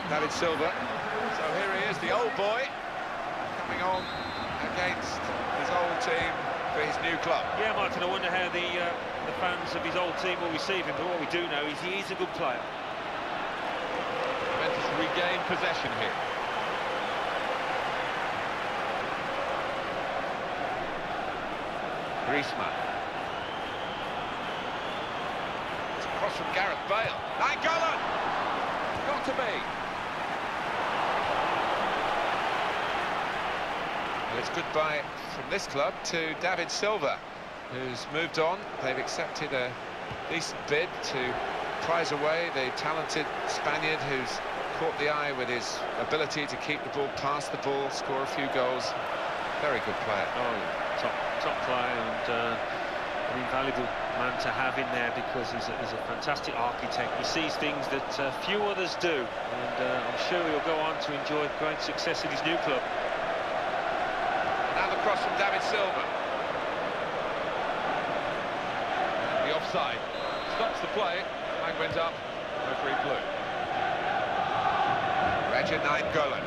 David Silva. So here he is, the old boy, coming on against his old team for his new club. Yeah, Martin, I wonder how the fans of his old team will receive him, but what we do know is he is a good player. Juventus regain possession here. Griezmann. It's a cross from Gareth Bale. Nainggolan! Got to be. Well, it's goodbye from this club to David Silva. who's moved on. They've accepted a decent bid to prize away the talented Spaniard who's caught the eye with his ability to keep the ball, pass the ball, score a few goals. Very good player. Oh, top player, and an invaluable man to have in there because he's a fantastic architect. He sees things that few others do, and I'm sure he'll go on to enjoy great success in his new club. Now the cross from David Silva. And the offside stops the play. Flag went up. Referee blew. Regin Golan.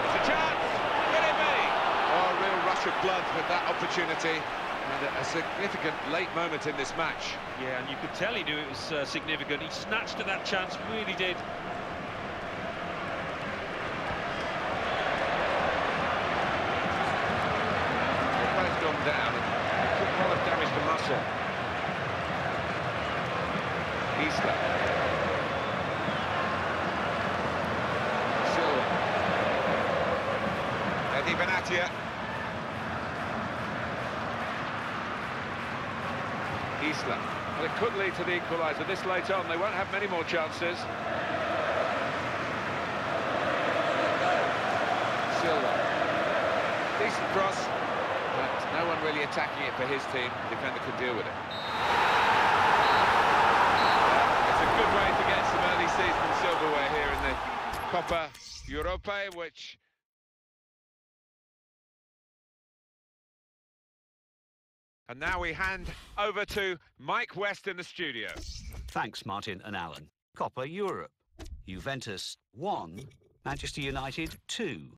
It's a chance. Will it be? Oh, a real rush of blood with that opportunity. And a significant late moment in this match. Yeah, and you could tell he knew it was significant. He snatched at that chance, really did. They've both gone down and could well have damaged the muscle. Isla. Silva. Eddie Benatia. Isla. Well, it could lead to the equaliser this late on. They won't have many more chances. Silva. Decent cross, but no one really attacking it for his team. The defender could deal with it. It's a good way to get some early season silverware here in the Copa Europa, which... And now we hand over to Mike West in the studio. Thanks, Martin and Alan. Copa Europe. Juventus 1, Manchester United 2.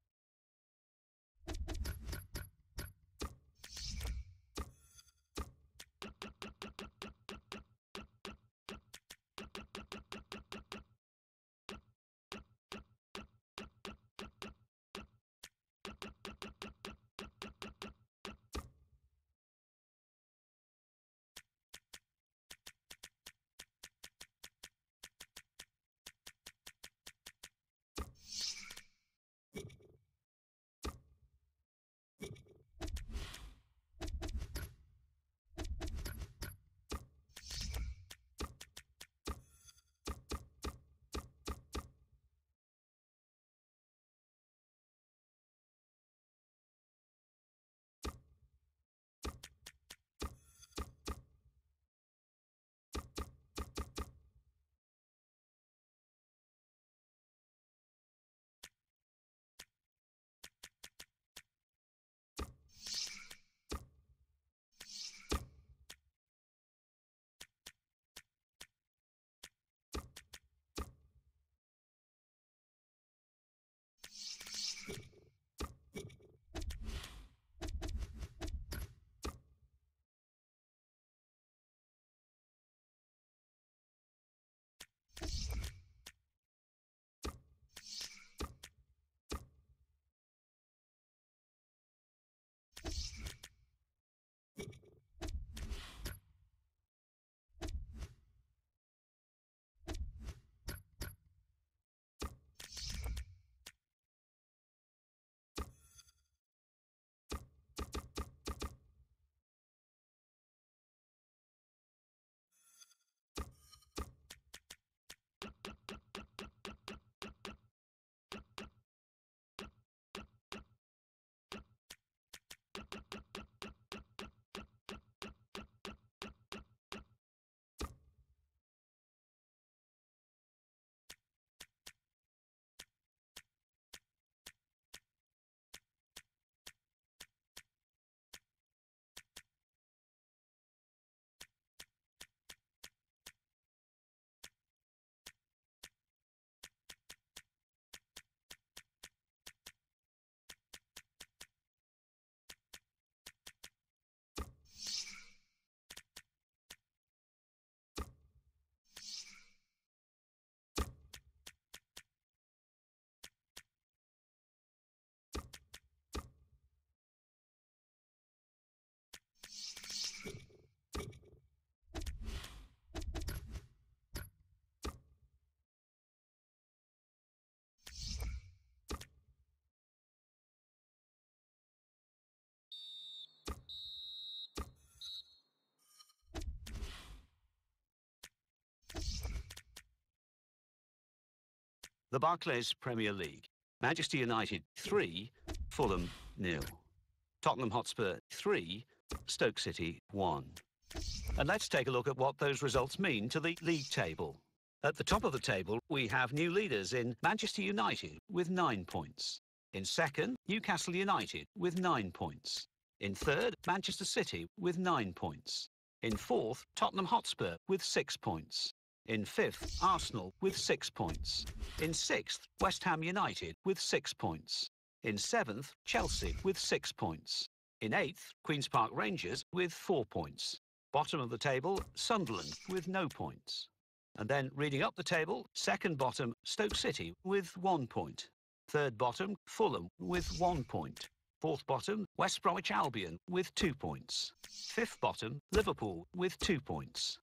The Barclays Premier League. Manchester United 3, Fulham 0. Tottenham Hotspur 3, Stoke City 1. And let's take a look at what those results mean to the league table. At the top of the table, we have new leaders in Manchester United with 9 points. In second, Newcastle United with 9 points. In third, Manchester City with 9 points. In fourth, Tottenham Hotspur with 6 points. In fifth, Arsenal with 6 points. In sixth, West Ham United with 6 points. In seventh, Chelsea with 6 points. In eighth, Queen's Park Rangers with 4 points. Bottom of the table, Sunderland with no points. And then reading up the table, second bottom, Stoke City with 1 point. Third bottom, Fulham with 1 point. Fourth bottom, West Bromwich Albion with 2 points. Fifth bottom, Liverpool with 2 points.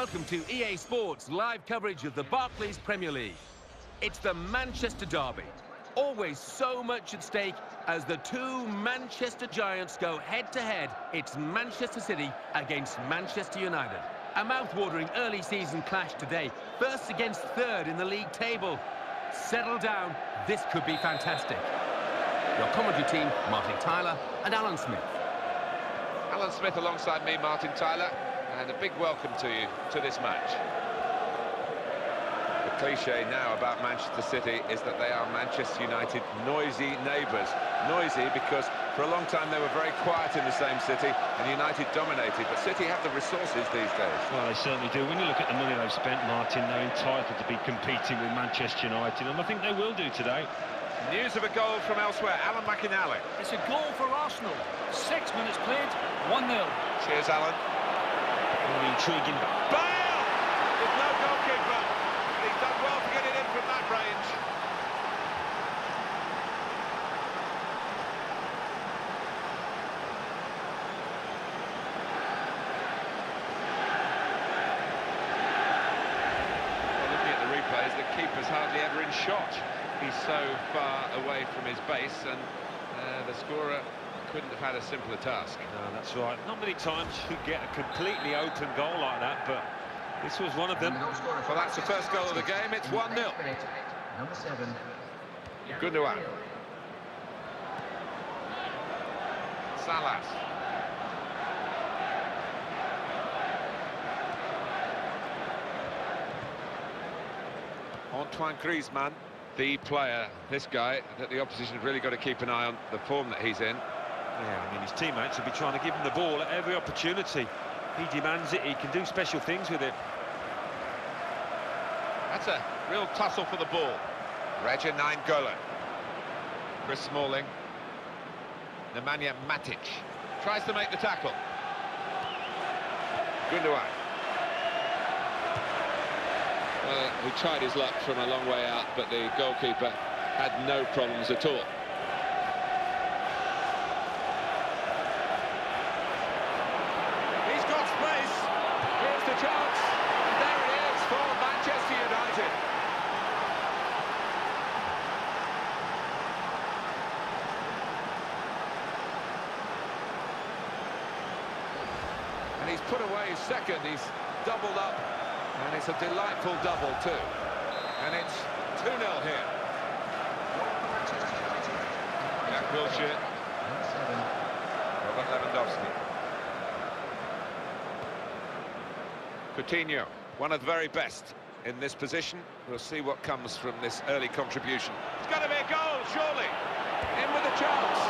welcome to EA Sports live coverage of the Barclays Premier League. It's the Manchester derby. Always so much at stake as the two Manchester giants go head-to-head. It's Manchester City against Manchester United. A mouth-watering early season clash today. First against third in the league table. Settle down, this could be fantastic. Your commentary team, Martin Tyler and Alan Smith. Alan Smith alongside me, Martin Tyler, and a big welcome to you to this match. The cliche now about Manchester City is that they are Manchester United noisy neighbours. Noisy because for a long time they were very quiet in the same city and United dominated, but City have the resources these days. Well, they certainly do. When you look at the money they've spent, Martin, they're entitled to be competing with Manchester United, and I think they will do today. News of a goal from elsewhere, Alan McInally. It's a goal for Arsenal. 6 minutes played, 1-0. Cheers, Alan. Really intriguing. Bale! There's no goalkeeper. He's done well to get it in from that range. Well, looking at the replays, the keeper's hardly ever in shot. He's so far away from his base, and the scorer couldn't have had a simpler task. No, that's right. Not many times you get a completely open goal like that, but this was one of them. Well, that's the first goal of the game. It's 1-0. Number 7. Gundogan. Salas. Antoine Griezmann, the player, this guy, that the opposition have really got to keep an eye on the form that he's in. Yeah, I mean, his teammates will be trying to give him the ball at every opportunity. He demands it, he can do special things with it. That's a real tussle for the ball. Regan Nainggolan. Chris Smalling. Nemanja Matic tries to make the tackle. Gundogan. He tried his luck from a long way out, but the goalkeeper had no problems at all. He's got space. Here's the chance. And there it is for Manchester United. And he's put away his second. He's doubled up. And it's a delightful double, too. And it's 2-0 here. Jack Wilshere. Robert Lewandowski. Coutinho, one of the very best in this position. We'll see what comes from this early contribution. It's got to be a goal, surely. In with a chance.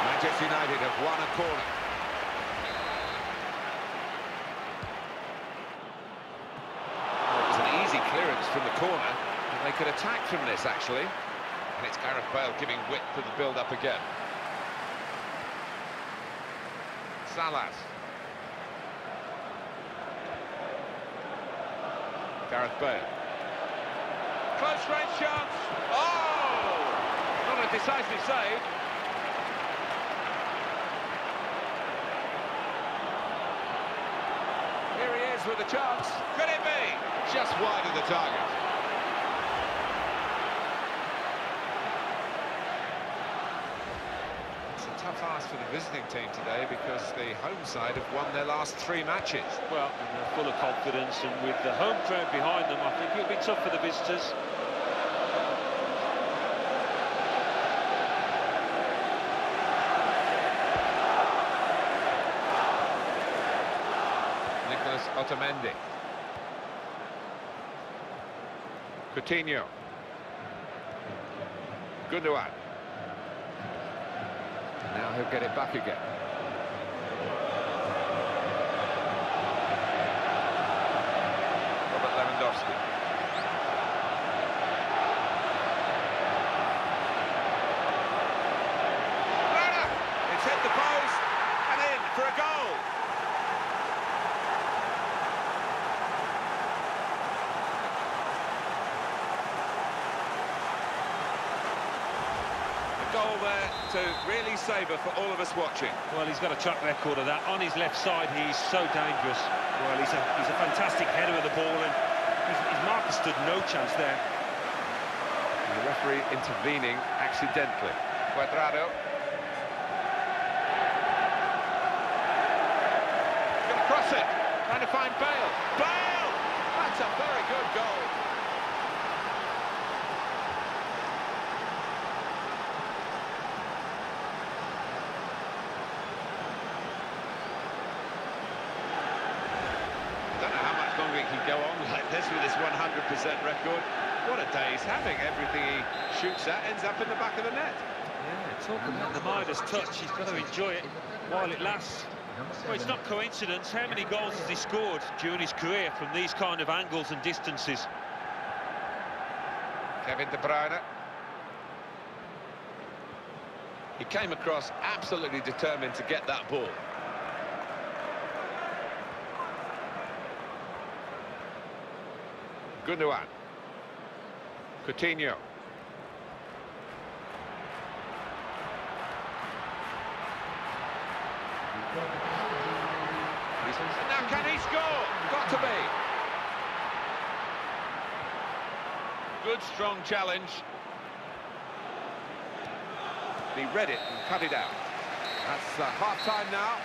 Manchester United have won a corner. Clearance from the corner, and they could attack from this, actually. And it's Gareth Bale giving width to the build-up again. Salas. Gareth Bale. Close range chance. Oh! Not a decisive save. Here he is with a chance. Could it be? Just wide of the target. It's a tough ask for the visiting team today because the home side have won their last 3 matches. Well, they're full of confidence, and with the home crowd behind them, I think it'll be tough for the visitors. Nicolas Otamendi. Coutinho. Gundogan. Now he'll get it back again. Robert Lewandowski. It's hit the post and in for a goal. Goal there to really savour for all of us watching. Well, he's got a track record of that. On his left side, he's so dangerous. Well, he's a fantastic header of the ball, and his marker stood no chance there. And the referee intervening accidentally. Cuadrado. Going to cross it. Trying to find Bale. Bale! That's a very good goal. I don't know how much longer he can go on like this with his 100% record. What a day he's having. Everything he shoots at ends up in the back of the net. Yeah, talking about the Midas touch, he's got to enjoy it while it lasts. Well, it's not coincidence. How many goals has he scored during his career from these kind of angles and distances? Kevin De Bruyne. He came across absolutely determined to get that ball. Gundogan. Coutinho. Now can he score? Got to be. Good strong challenge. He read it and cut it out. That's half-time now,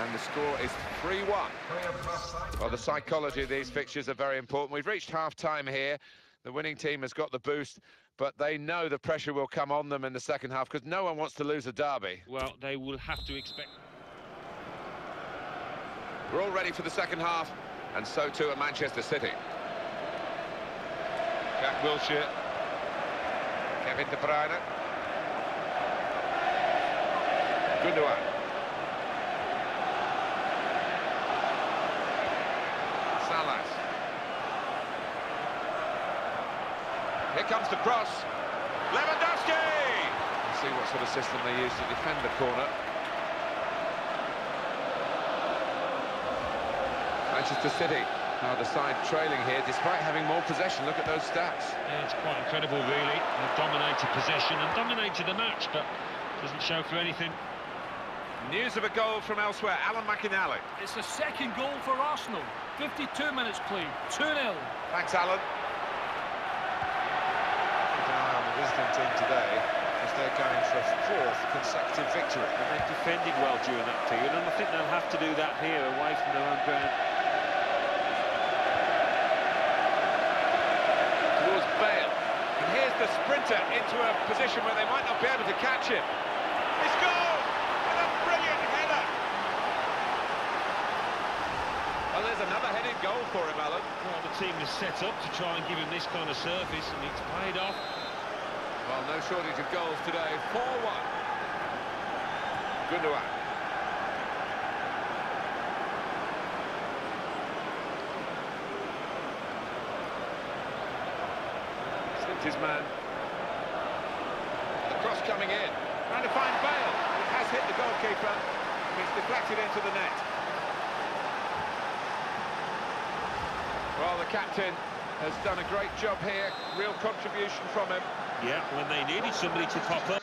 and the score is 3-1. Well, the psychology of these fixtures are very important. We've reached half-time here. The winning team has got the boost, but they know the pressure will come on them in the second half because no one wants to lose a derby. Well, they will have to expect... We're all ready for the second half, and so too at Manchester City. Jack Wilshere. Kevin De Bruyne. Gundogan. Salas. Here comes the cross. Lewandowski! Let's see what sort of system they use to defend the corner. Manchester City are the side trailing here, despite having more possession. Look at those stats. Yeah, it's quite incredible, really. They've dominated possession and dominated the match, but doesn't show for anything. News of a goal from elsewhere. Alan McInally. It's the second goal for Arsenal. 52 minutes played, 2-0. Thanks, Alan. Keep an eye on the visiting team today, as they're going for a fourth consecutive victory. And they've defended well during that period, and I think they'll have to do that here away from their own ground. Towards Bale. And here's the sprinter into a position where they might not be able to catch him. He scores! And a brilliant header! Well, there's another headed goal for him, Alan. Well, the team is set up to try and give him this kind of surface, and it's paid off. Well, no shortage of goals today. 4-1. Gundogan. Slipped his man. The cross coming in. Trying to find Bale. It has hit the goalkeeper. It's deflected into the net. Well, the captain has done a great job here. Real contribution from him. Yeah, when they needed somebody to pop up.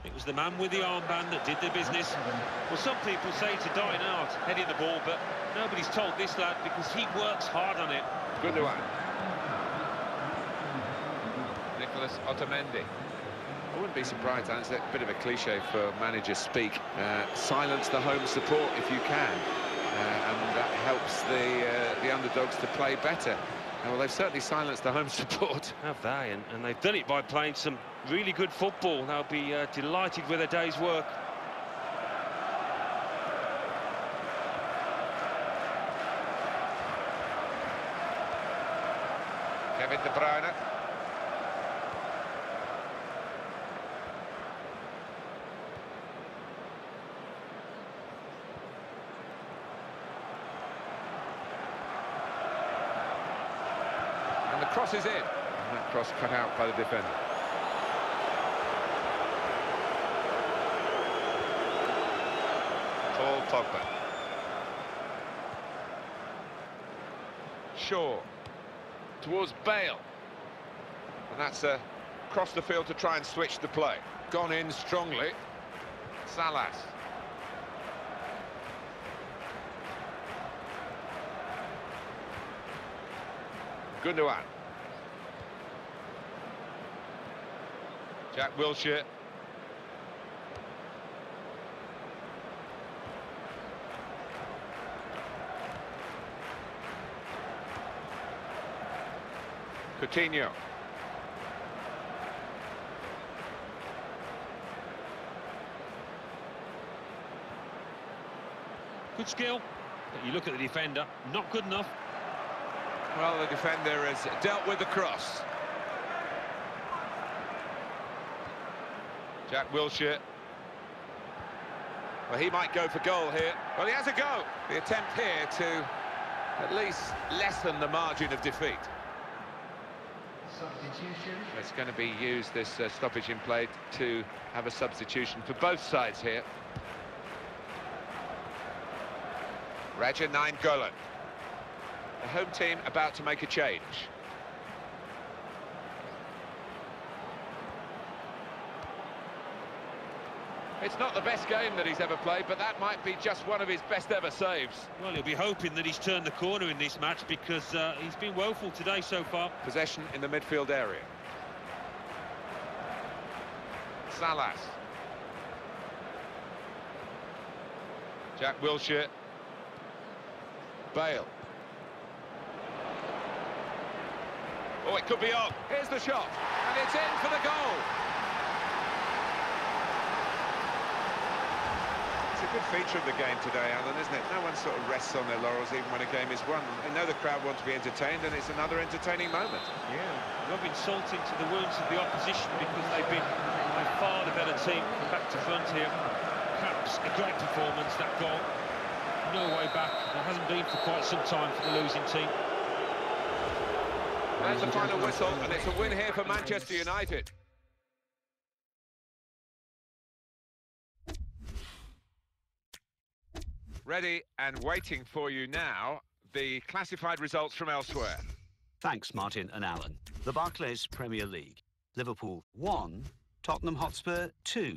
It was the man with the armband that did the business. Well, some people say it's a dying art, heading the ball, but nobody's told this lad because he works hard on it. Gundogan. Nicholas Otamendi. I wouldn't be surprised, and it's a bit of a cliche for managers speak. Silence the home support if you can, and that helps the underdogs to play better. Well, they've certainly silenced the home support. Have they? And they've done it by playing some really good football. They'll be delighted with their day's work. Kevin De Bruyne. And the cross is in. That cross cut out by the defender. Paul Pogba. Shaw towards Bale. And that's across the field to try and switch the play. Gone in strongly. Salas. Gundogan. Jack Wilshere. Coutinho. Good skill, but you look at the defender, not good enough. Well, the defender has dealt with the cross. Jack Wilshere. Well, he might go for goal here. Well, he has a go. The attempt here to at least lessen the margin of defeat. Substitution. It's going to be used, this stoppage in play, to have a substitution for both sides here. Raja Nainggolan. The home team about to make a change. It's not the best game that he's ever played, but that might be just one of his best ever saves. Well, he'll be hoping that he's turned the corner in this match because he's been woeful today so far. Possession in the midfield area. Salas. Jack Wilshere. Bale. Oh, it could be on. Here's the shot, and it's in for the goal. It's a good feature of the game today, Alan, isn't it? No one sort of rests on their laurels even when a game is won. They know the crowd want to be entertained, and it's another entertaining moment. Yeah, rubbing salt into the wounds of the opposition because they've been by far the better team back to front here. Perhaps a great performance, that goal. No way back. There hasn't been for quite some time for the losing team. That's the final whistle, and it's a win here for Manchester United. Ready and waiting for you now, the classified results from elsewhere. Thanks, Martin and Alan. The Barclays Premier League. Liverpool 1, Tottenham Hotspur 2,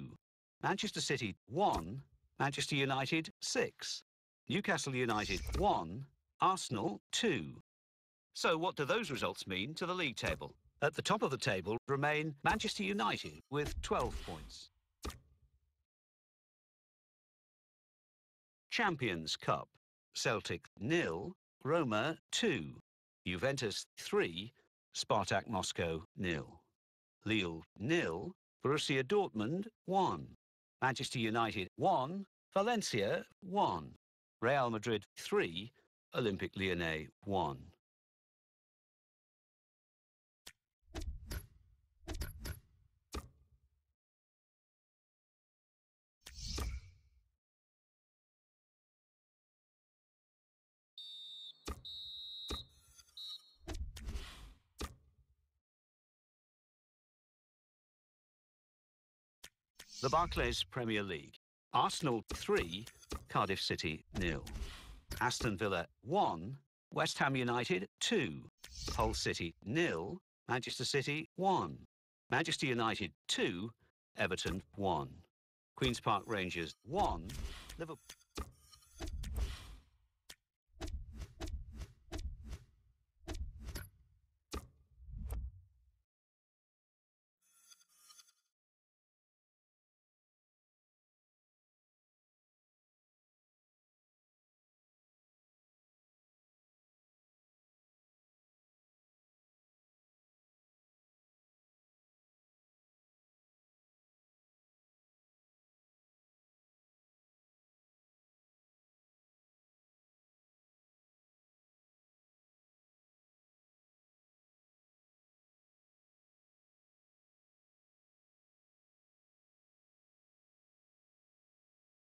Manchester City 1, Manchester United 6, Newcastle United 1, Arsenal 2. So what do those results mean to the league table? At the top of the table remain Manchester United with 12 points. Champions Cup. Celtic 0, Roma 2, Juventus 3, Spartak Moscow 0, Lille 0, Borussia Dortmund 1, Manchester United 1, Valencia 1, Real Madrid 3, Olympique Lyonnais 1. The Barclays Premier League. Arsenal 3, Cardiff City 0. Aston Villa 1, West Ham United 2, Hull City 0, Manchester City 1, Manchester United 2, Everton 1, Queen's Park Rangers 1, Liverpool...